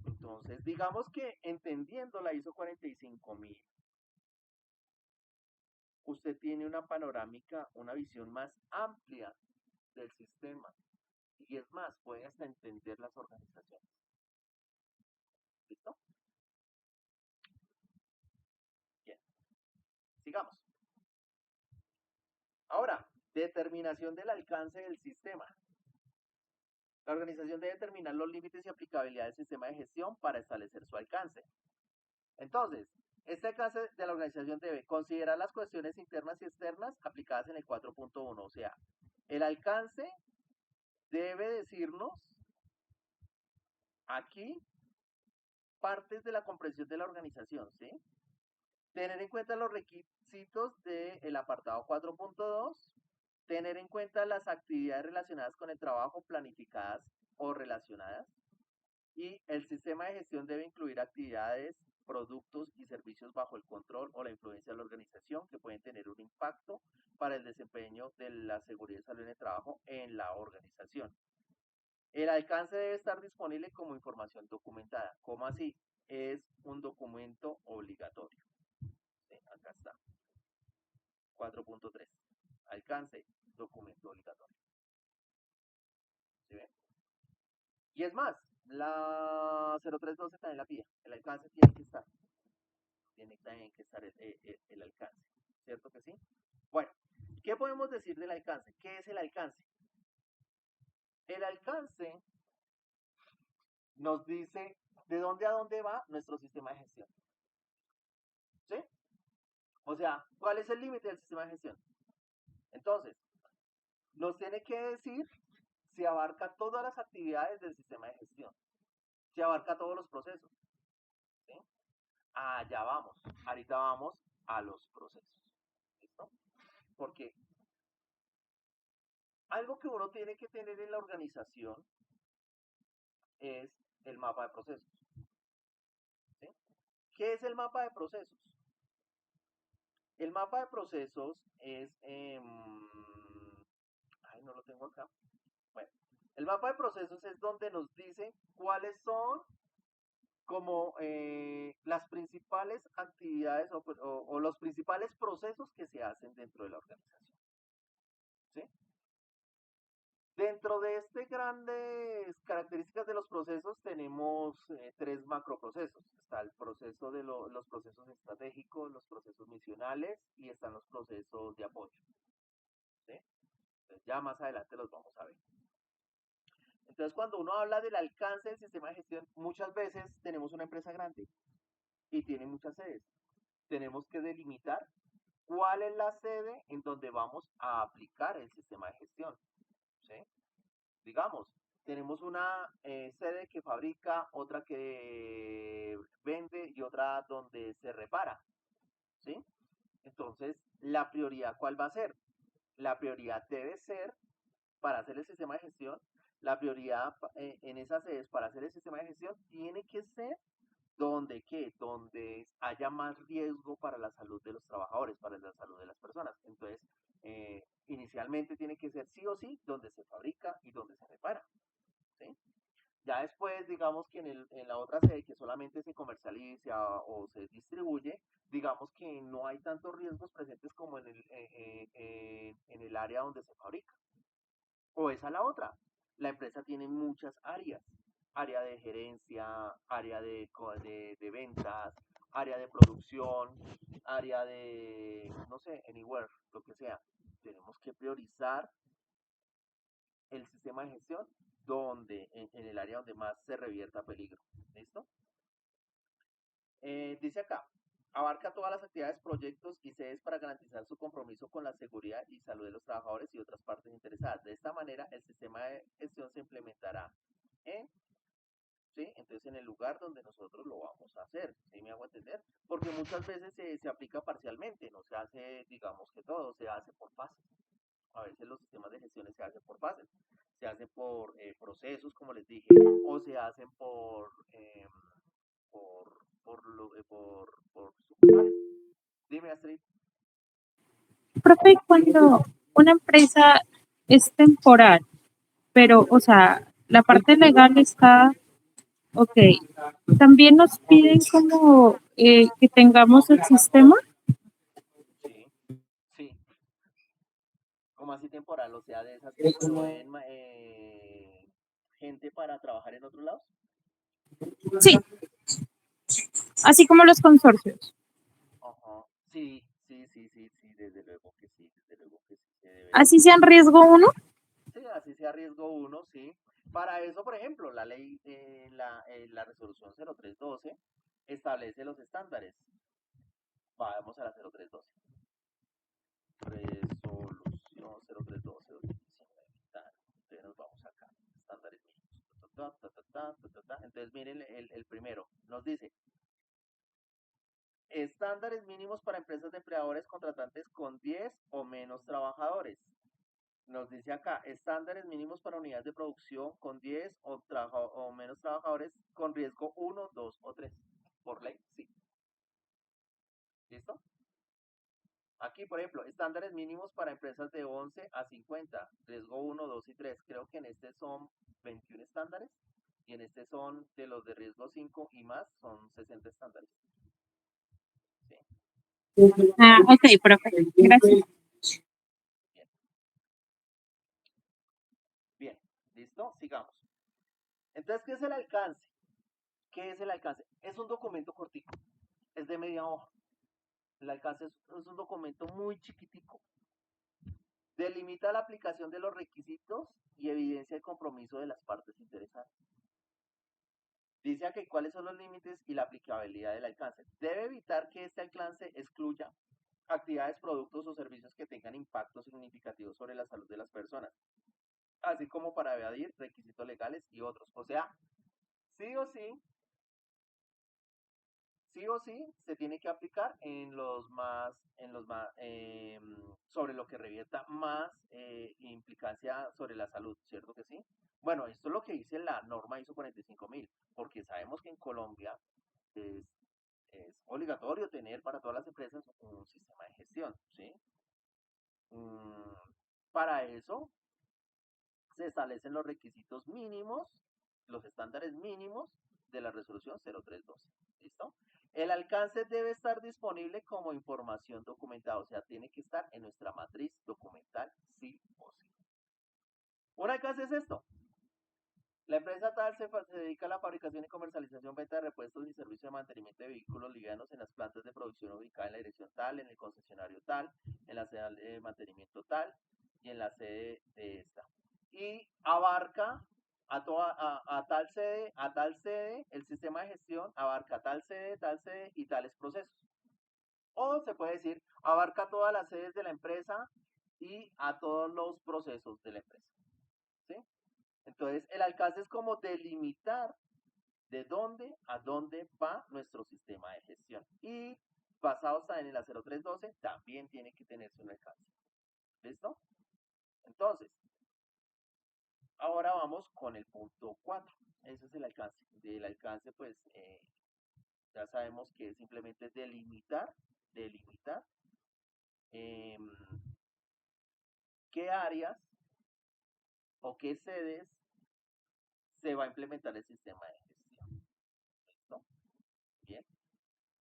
Entonces, digamos que entendiendo la ISO 45.000, usted tiene una panorámica, una visión más amplia del sistema. Y es más, puede hasta entender las organizaciones. ¿Listo? Bien. Sigamos. Ahora, determinación del alcance del sistema. La organización debe determinar los límites y aplicabilidad del sistema de gestión para establecer su alcance. Entonces, este alcance de la organización debe considerar las cuestiones internas y externas aplicadas en el 4.1. O sea, el alcance debe decirnos aquí partes de la comprensión de la organización, ¿sí? Tener en cuenta los requisitos del apartado 4.2, tener en cuenta las actividades relacionadas con el trabajo planificadas o relacionadas, y el sistema de gestión debe incluir actividades, productos y servicios bajo el control o la influencia de la organización que pueden tener un impacto para el desempeño de la seguridad y salud en el trabajo en la organización. El alcance debe estar disponible como información documentada. ¿Cómo así? Es un documento obligatorio. Sí, acá está. 4.3. Alcance, documento obligatorio. ¿Sí ven? Y es más, la 0312 también la pide. El alcance tiene que estar. Tiene también que estar el alcance. ¿Cierto que sí? Bueno, ¿qué podemos decir del alcance? ¿Qué es el alcance? El alcance nos dice de dónde a dónde va nuestro sistema de gestión. ¿Sí? O sea, ¿cuál es el límite del sistema de gestión? Entonces, nos tiene que decir si abarca todas las actividades del sistema de gestión, si abarca todos los procesos. ¿Sí? Allá vamos. Ahorita vamos a los procesos. ¿Listo? Porque algo que uno tiene que tener en la organización es el mapa de procesos. ¿Sí? ¿Qué es el mapa de procesos? El mapa de procesos es... ay, no lo tengo acá. Bueno, el mapa de procesos es donde nos dice cuáles son como las principales actividades o los principales procesos que se hacen dentro de la organización. ¿Sí? Dentro de estas grandes características de los procesos tenemos tres macroprocesos. Está el proceso de los procesos estratégicos, los procesos misionales y están los procesos de apoyo. ¿Sí? Entonces ya más adelante los vamos a ver. Entonces cuando uno habla del alcance del sistema de gestión, muchas veces tenemos una empresa grande y tiene muchas sedes. Tenemos que delimitar cuál es la sede en donde vamos a aplicar el sistema de gestión. ¿Sí? Digamos, tenemos una sede que fabrica, otra que vende y otra donde se repara. ¿Sí? Entonces, la prioridad, ¿cuál va a ser? La prioridad debe ser, para hacer el sistema de gestión, la prioridad en esas sedes para hacer el sistema de gestión tiene que ser donde haya más riesgo para la salud de los trabajadores, para la salud de las personas. Entonces, inicialmente tiene que ser sí o sí donde se fabrica y donde se repara. ¿Sí? Ya después, digamos que en la otra sede que solamente se comercializa o se distribuye, digamos que no hay tantos riesgos presentes como en el área donde se fabrica. O esa la otra. La empresa tiene muchas áreas. Área de gerencia, área de ventas, área de producción, área de, no sé, anywhere, lo que sea. Tenemos que priorizar el sistema de gestión donde, en el área donde más se revierta peligro. ¿Listo? Dice acá, abarca todas las actividades, proyectos y sedes para garantizar su compromiso con la seguridad y salud de los trabajadores y otras partes interesadas. De esta manera, el sistema de gestión se implementará en, ¿sí? Entonces, en el lugar donde nosotros lo vamos a hacer, ¿sí me hago entender? Porque muchas veces se aplica parcialmente, no se hace, digamos que todo, se hace por fases. A veces los sistemas de gestión se hacen por fases, se hacen por procesos, como les dije, o se hacen por sucursales. Dime, Astrid. Profe, cuando una empresa es temporal, pero, o sea, la parte legal está, ok, también nos piden como que tengamos el sistema. Sí, sí. Como así temporal, o sea, de esas que proveen gente para trabajar en otros lados. Sí, así como los consorcios. Ajá. Sí, desde luego que sí, desde luego que sí, se debe de Así hacer. sea en riesgo uno. Sí, así sea riesgo uno, sí. Para eso, por ejemplo, la ley, la resolución 0312 establece los estándares. Vamos a la 0312. Resolución 0312 2019. Entonces nos vamos acá. Estándares mínimos. Entonces miren el primero. Nos dice, estándares mínimos para empresas de empleadores contratantes con 10 o menos trabajadores. Nos dice acá, estándares mínimos para unidades de producción con 10 o menos trabajadores con riesgo 1, 2 o 3. Por ley, sí. ¿Listo? Aquí, por ejemplo, estándares mínimos para empresas de 11 a 50, riesgo 1, 2 y 3. Creo que en este son 21 estándares y en este son de los de riesgo 5 y más, son 60 estándares. Sí. Ah, ok, profe, gracias. Bien. Bien, ¿listo? Sigamos. Entonces, ¿qué es el alcance? ¿Qué es el alcance? Es un documento cortico, es de media hoja. El alcance es un documento muy chiquitico. Delimita la aplicación de los requisitos y evidencia el compromiso de las partes interesadas. Dice aquí cuáles son los límites y la aplicabilidad del alcance. Debe evitar que este alcance excluya actividades, productos o servicios que tengan impacto significativo sobre la salud de las personas, así como para evadir requisitos legales y otros. O sea, sí o sí se tiene que aplicar sobre lo que revierta más implicancia sobre la salud, ¿cierto que sí? Bueno, esto es lo que dice la norma ISO 45000, porque sabemos que en Colombia es, es obligatorio tener para todas las empresas un sistema de gestión, ¿sí? Para eso se establecen los requisitos mínimos, los estándares mínimos de la resolución 0312. ¿Listo? El alcance debe estar disponible como información documentada, o sea, tiene que estar en nuestra matriz documental, sí o sí. ¿Un alcance es esto? La empresa tal se dedica a la fabricación y comercialización, venta de repuestos y servicio de mantenimiento de vehículos livianos en las plantas de producción ubicadas en la dirección tal, en el concesionario tal, en la sede de mantenimiento tal y en la sede de esta. Y abarca a tal sede, el sistema de gestión abarca tal sede y tales procesos. O se puede decir, abarca todas las sedes de la empresa y a todos los procesos de la empresa. ¿Sí? Entonces, el alcance es como delimitar de dónde a dónde va nuestro sistema de gestión. Y basado en la 0312, también tiene que tenerse un alcance. ¿Listo? Entonces, ahora vamos con el punto 4. Ese es el alcance. Del alcance, pues, ya sabemos que es simplemente delimitar qué áreas o qué sedes se va a implementar el sistema de gestión. ¿Listo? Bien.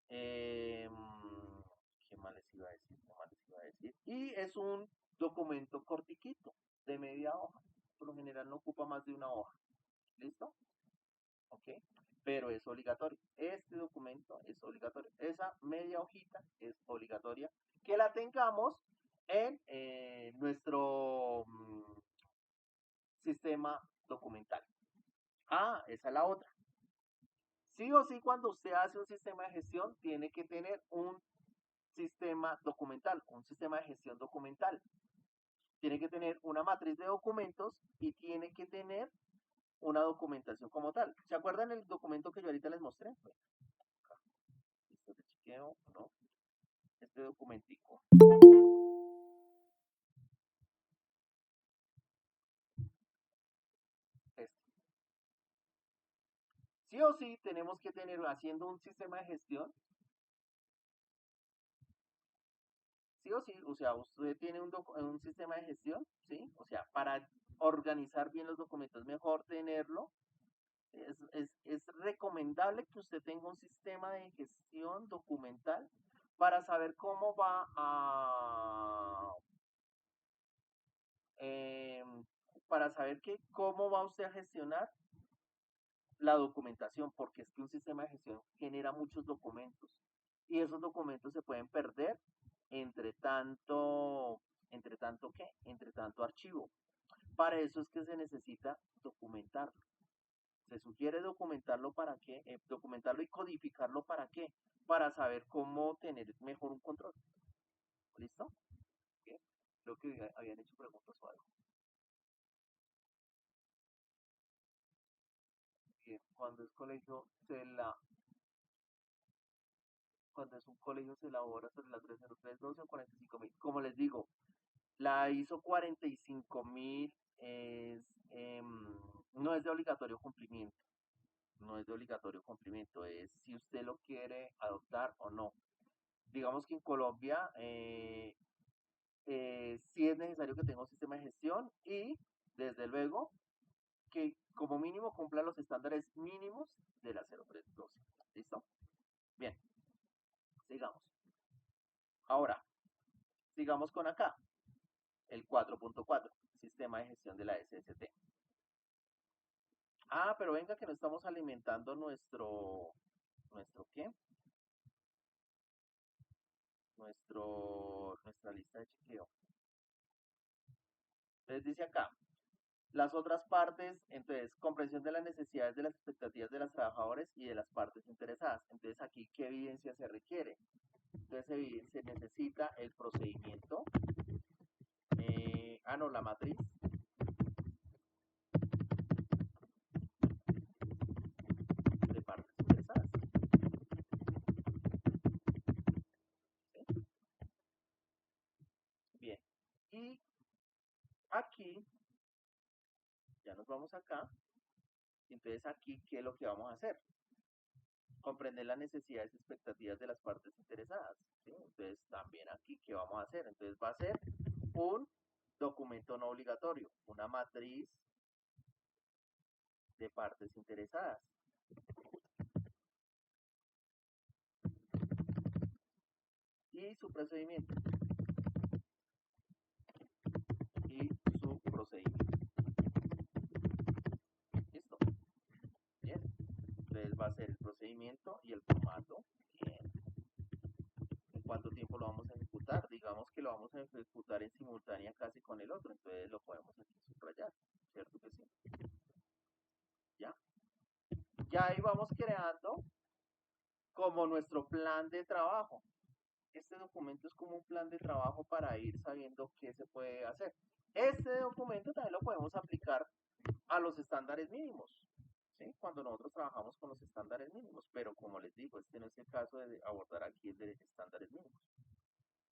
¿Qué más les iba a decir? Y es un documento cortiquito, de media hoja. Por lo general no ocupa más de una hoja. ¿Listo? ¿Ok? pero es obligatorio. Este documento es obligatorio. Esa media hojita es obligatoria que la tengamos en nuestro sistema documental. Ah, esa es la otra. Sí o sí, cuando usted hace un sistema de gestión, tiene que tener un sistema documental, un sistema de gestión documental. Tiene que tener una matriz de documentos y tiene que tener una documentación como tal. ¿Se acuerdan el documento que yo ahorita les mostré? Bueno, acá. Listo, de chequeo, ¿no? Este documentico. Este. Sí o sí, tenemos que tener, haciendo un sistema de gestión, sí o sí, o sea, usted tiene un sistema de gestión, ¿sí? O sea, para organizar bien los documentos, mejor tenerlo. Es recomendable que usted tenga un sistema de gestión documental para saber cómo va para saber cómo va usted a gestionar la documentación, porque es que un sistema de gestión genera muchos documentos y esos documentos se pueden perder entre tanto archivo. Para eso es que se necesita documentarlo. Se sugiere documentarlo para qué, documentarlo y codificarlo para qué, para saber cómo tener mejor un control. ¿Listo? Bien. Creo que habían hecho preguntas o algo. Bien. Cuando es un colegio se elabora sobre la 30312 o 45.000. Como les digo, la ISO 45.000 no es de obligatorio cumplimiento. No es de obligatorio cumplimiento, es si usted lo quiere adoptar o no. Digamos que en Colombia sí es necesario que tenga un sistema de gestión y, desde luego, que como mínimo cumpla los estándares mínimos de la 0312. ¿Listo? Bien, sigamos. Ahora, sigamos con acá, el 4.4, sistema de gestión de la SST. Ah, pero venga que no estamos alimentando ¿nuestro qué? Nuestra lista de chequeo. Entonces dice acá, las otras partes, entonces, comprensión de las necesidades de las expectativas de los trabajadores y de las partes interesadas. Entonces, aquí, ¿qué evidencia se requiere? Entonces, se necesita el procedimiento, la matriz, de partes interesadas. ¿Sí? Bien, y aquí, ya nos vamos acá, entonces aquí, ¿qué es lo que vamos a hacer? Comprender las necesidades y expectativas de las partes interesadas. ¿Sí? Entonces, también aquí, ¿qué vamos a hacer? Entonces, va a ser un documento no obligatorio, una matriz de partes interesadas. Y su procedimiento. ¿Listo? Bien. Entonces va a ser el procedimiento y el formato. Bien. ¿En cuánto tiempo lo vamos a ejecutar? Digamos que lo vamos a ejecutar en simultánea casi con el otro, entonces lo podemos aquí subrayar, ¿cierto que sí? ¿Ya? Ya ahí vamos creando como nuestro plan de trabajo. Este documento es como un plan de trabajo para ir sabiendo qué se puede hacer. Este documento también lo podemos aplicar a los estándares mínimos, ¿sí? Cuando nosotros trabajamos con los estándares mínimos, pero como les digo, este no es el caso de abordar aquí el de estándares mínimos.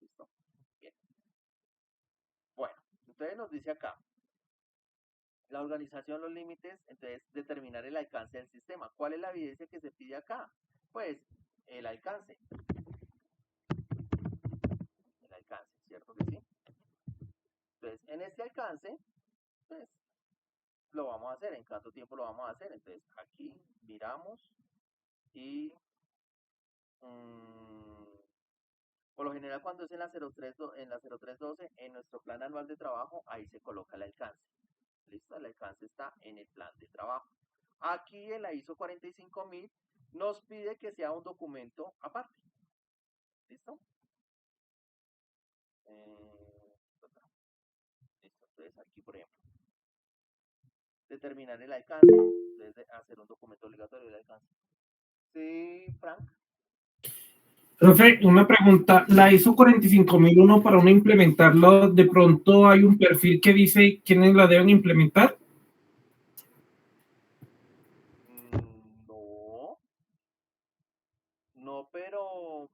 ¿Listo? Bien. Bueno, entonces nos dice acá, la organización, los límites, entonces determinar el alcance del sistema. ¿Cuál es la evidencia que se pide acá? Pues el alcance. El alcance, ¿cierto que sí? Entonces, en este alcance, pues, lo vamos a hacer. ¿En cuánto tiempo lo vamos a hacer? Entonces, aquí miramos y por lo general cuando es en la 0312, en nuestro plan anual de trabajo, ahí se coloca el alcance. ¿Listo? El alcance está en el plan de trabajo. Aquí en la ISO 45000 nos pide que sea un documento aparte. ¿Listo? Listo. Entonces aquí, por ejemplo, determinar el alcance, entonces hacer un documento obligatorio del alcance. Sí, Frank. Profe, una pregunta. La ISO 45001 para uno implementarlo, ¿de pronto hay un perfil que dice quiénes la deben implementar? No, no, pero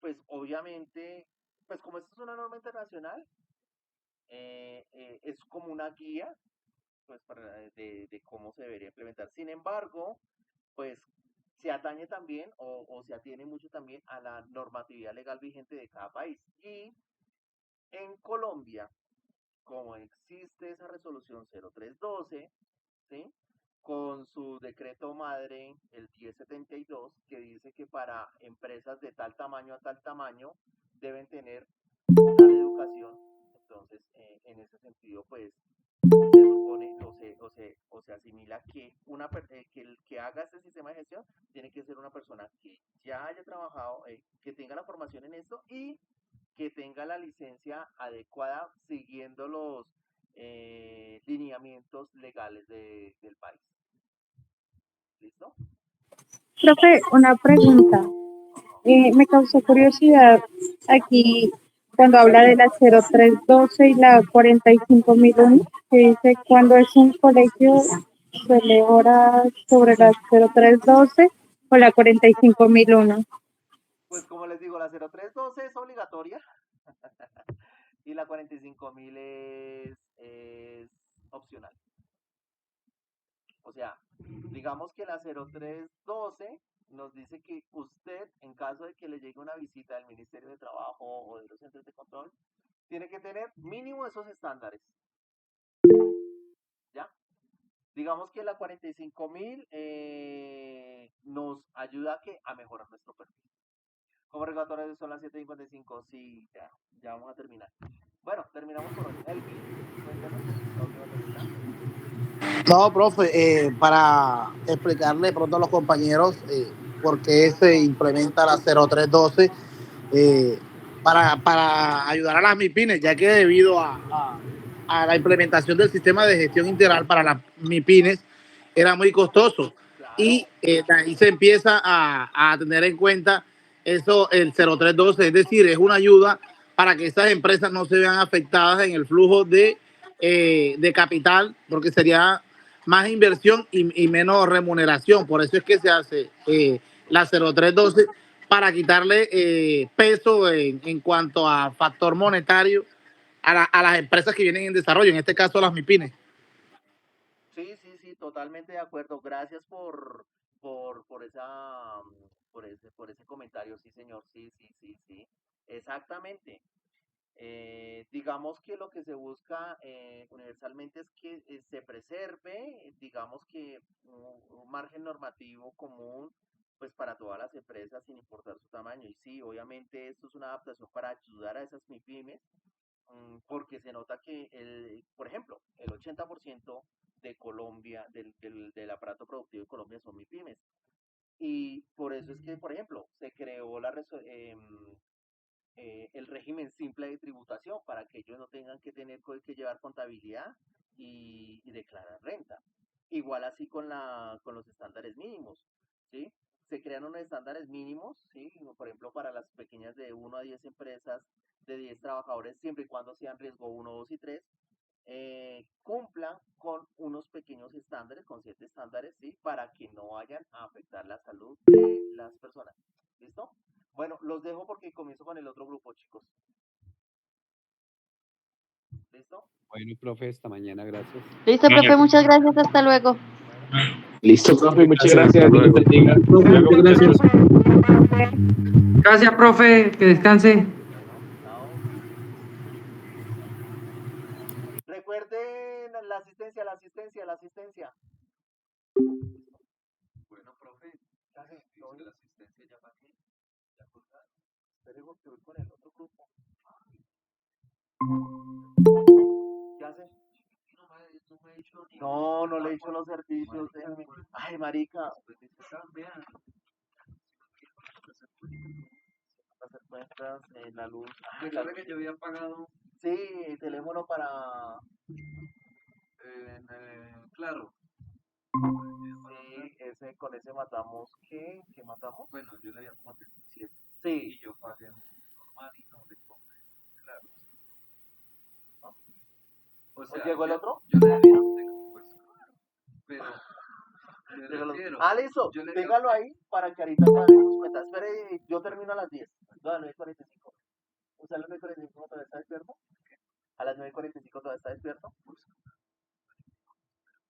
pues obviamente, pues como esto es una norma internacional, es como una guía pues de cómo se debería implementar. Sin embargo, pues se atañe también o se atiene mucho también a la normatividad legal vigente de cada país. Y en Colombia, como existe esa resolución 0312, ¿sí? Con su decreto madre, el 1072, que dice que para empresas de tal tamaño a tal tamaño deben tener tal educación. Entonces, en ese sentido, pues, se supone o se asimila que que el que haga este sistema de gestión tiene que ser una persona que ya haya trabajado, que tenga la formación en esto y que tenga la licencia adecuada siguiendo los lineamientos legales del país. ¿Listo? Profe, una pregunta. Me causó curiosidad aquí cuando habla de la 0312 y la 45001, que dice cuando es un colegio se elabora sobre la 0312 o la 45001. Pues como les digo, la 0312 es obligatoria y la 45000 es opcional. O sea, digamos que la 0312 nos dice que usted, en caso de que le llegue una visita del Ministerio de Trabajo o de los centros de control, tiene que tener mínimo esos estándares. ¿Ya? Digamos que la 45000 nos ayuda a mejorar nuestro perfil. Como regulatorios son las 7:55, sí, ya vamos a terminar. Bueno, terminamos por hoy. Elvi, cuéntanos, la última pregunta. No, profe, para explicarle de pronto a los compañeros por qué se implementa la 0312 eh, para ayudar a las MIPINES, ya que debido a la implementación del sistema de gestión integral para las MIPINES era muy costoso. Y de ahí se empieza a tener en cuenta eso, el 0312, es decir, es una ayuda para que esas empresas no se vean afectadas en el flujo de capital, porque sería más inversión y menos remuneración. Por eso es que se hace la 0312 para quitarle peso en cuanto a factor monetario a las empresas que vienen en desarrollo, en este caso las MIPINES. Sí, totalmente de acuerdo. Gracias por ese comentario, sí, señor. Sí. Exactamente. Digamos que lo que se busca universalmente es que se preserve, digamos que un margen normativo común, pues para todas las empresas sin importar su tamaño. Y sí, obviamente esto es una adaptación para ayudar a esas MIPIMES, porque se nota que, por ejemplo, el 80% de Colombia, del aparato productivo de Colombia son MIPIMES. Y por eso es que, por ejemplo, se creó el régimen simple de tributación para que ellos no tengan que tener que llevar contabilidad y declarar renta. Igual así con los estándares mínimos, ¿sí? Se crean unos estándares mínimos, ¿sí? Por ejemplo, para las pequeñas de 1 a 10 empresas, de 10 trabajadores, siempre y cuando sean riesgo 1, 2 y 3, cumplan con unos pequeños estándares, con 7 estándares, ¿sí? Para que no vayan a afectar la salud de las personas. ¿Listo? Bueno, los dejo porque comienzo con el otro grupo, chicos. ¿Listo? Bueno, profe, hasta mañana, gracias. Listo, profe, muchas gracias, hasta luego. Listo, profe, muchas Gracias, gracias. hasta Dios luego. les bendiga. Hasta Profe, luego, muchas muchachos. gracias. Gracias, profe, que descanse. Bueno, chao. Recuerden la asistencia, la asistencia, la asistencia. Bueno, profe, ya se la asistencia ya para qué. Ya colgar. Esperemos que voy con el otro grupo. ¿Qué hace? No, madre, esto No, no le he hecho los servicios. Déjame. Ay, marica. Hacer cuentas en la luz. Ay, la luz. que yo había pagado Sí, teléfono para. claro. Sí, ese, con ese matamos. ¿Qué matamos? Bueno, yo le había como 37 Sí. y yo pagué normal y no le compré, claro. ¿No? O ¿O llegó el yo, otro? yo le había, pues claro, pero me refiero, Ah, listo. yo le Téngalo ahí para que ahorita cuadremos cuentas. Espere, yo termino a las 10. No, a las 9:45. ¿Usted a las 9:45 todavía está despierto? ¿A las 9:45 todavía está despierto?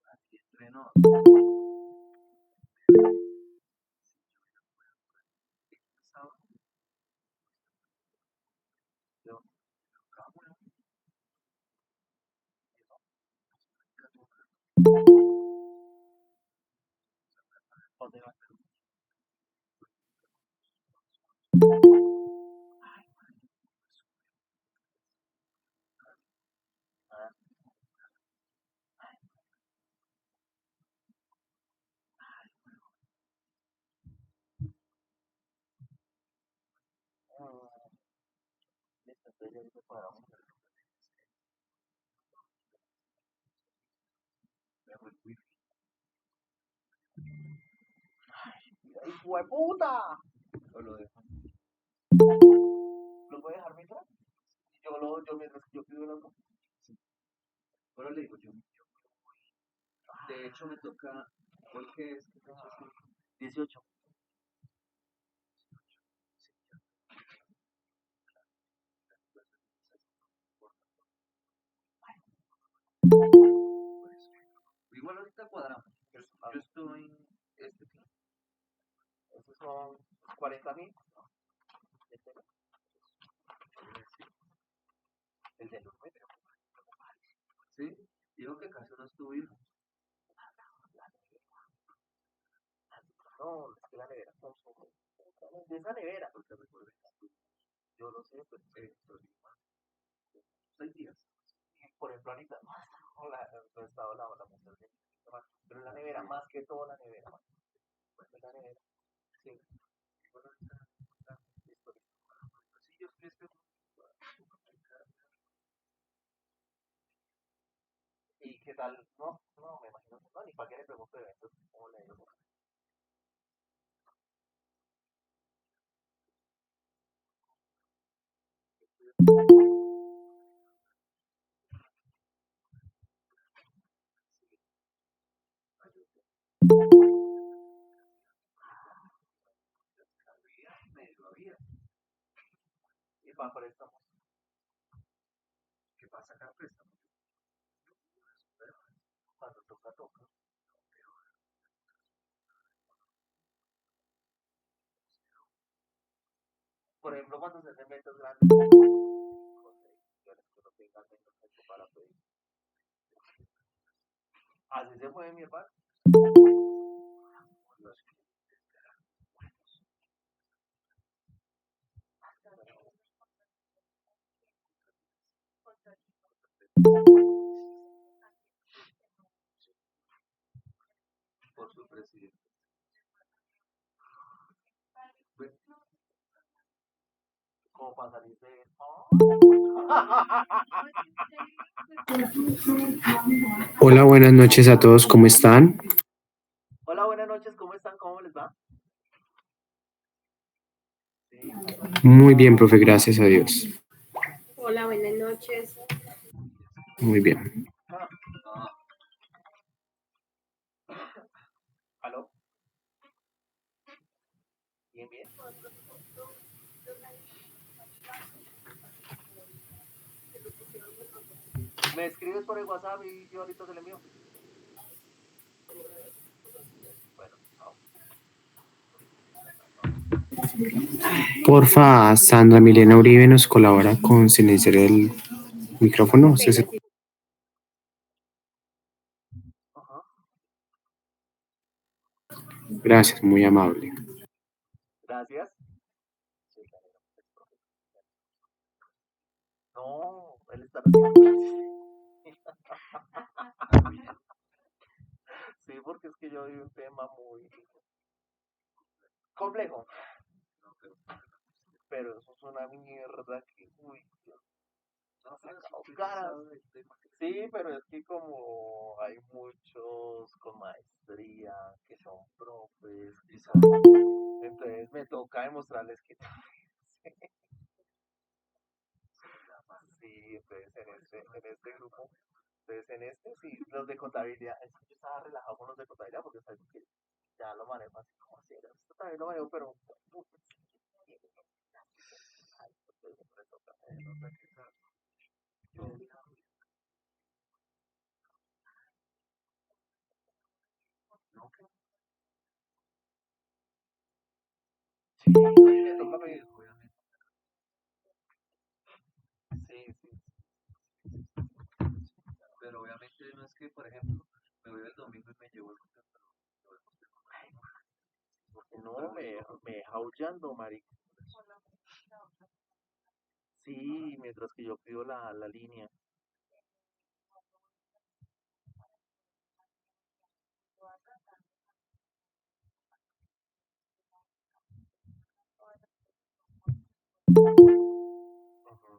así entrenó. ¿Dónde va? Listo, entonces ya ahorita cuadramos. ¡Hijo de puta! O lo dejo. ¿Lo voy a dejar mientras? Yo mientras que yo pido el otro. Ahora le digo yo. De hecho, me toca, ¿por qué es? 18. Igual ahorita cuadramos. Yo estoy en este fin. Esos son 40.000. El de los metros. ¿Sí? Digo que casi no estuvimos. No, es que la nevera consume. De esa nevera. Porque recuerden que Yo lo sé, pero Tolima, 6 días. por ejemplo, ahorita no he estado la mujer de pero la nevera, más que todo la nevera. Pues la nevera. Sí. Igual ahorita, Listo, listo. sí, yo estoy esperando. ¿Y qué tal? No, no, me imagino. No, ni para qué le pregunto de eventos. ¿Cómo le digo? Medio había. Y para préstamos. ¿Qué pasa acá? Préstamo. Cuando toca, toca. Por ejemplo, cuando se hacen ventas grandes, que no tengan menos tiempo para pedir. Así se mueve mi hermano. Por su presidente. Como para salir de. Hola, buenas noches a todos, ¿cómo están? Hola, buenas noches, ¿cómo están? ¿Cómo les va? Sí. Muy bien, profe, gracias a Dios. Hola, buenas noches. Muy bien. ¿Aló? Bien, bien. Me escribes por el WhatsApp y yo ahorita te lo envío. Bueno, chao. Porfa, Sandra Milena Uribe nos colabora con silenciar el micrófono. Ajá. Gracias, muy amable. Gracias. No, él está recibiendo clases. doy un tema muy complejo, pero eso es una mierda que, uy, no se caras. Sí, pero es que como hay muchos con maestría que son profes, entonces me toca demostrarles que sí, entonces en este grupo, entonces en este sí, los de contabilidad, es que yo estaba relajado con los de contabilidad porque es algo que ya lo manejo así como así, esto también lo manejo, pero ay, entonces me toca, no sé qué tal. No, que sí, me toca medir, obviamente. Sí, sí, pero obviamente no es que, por ejemplo, me voy el domingo y me llevo el computador. Porque no, me deja aullando, marica. Sí, mientras que yo pido la línea. Ujú.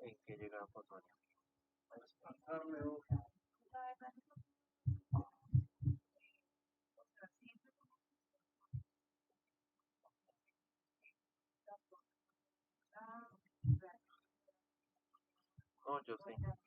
¿En qué llega Antonio? No, yo sé.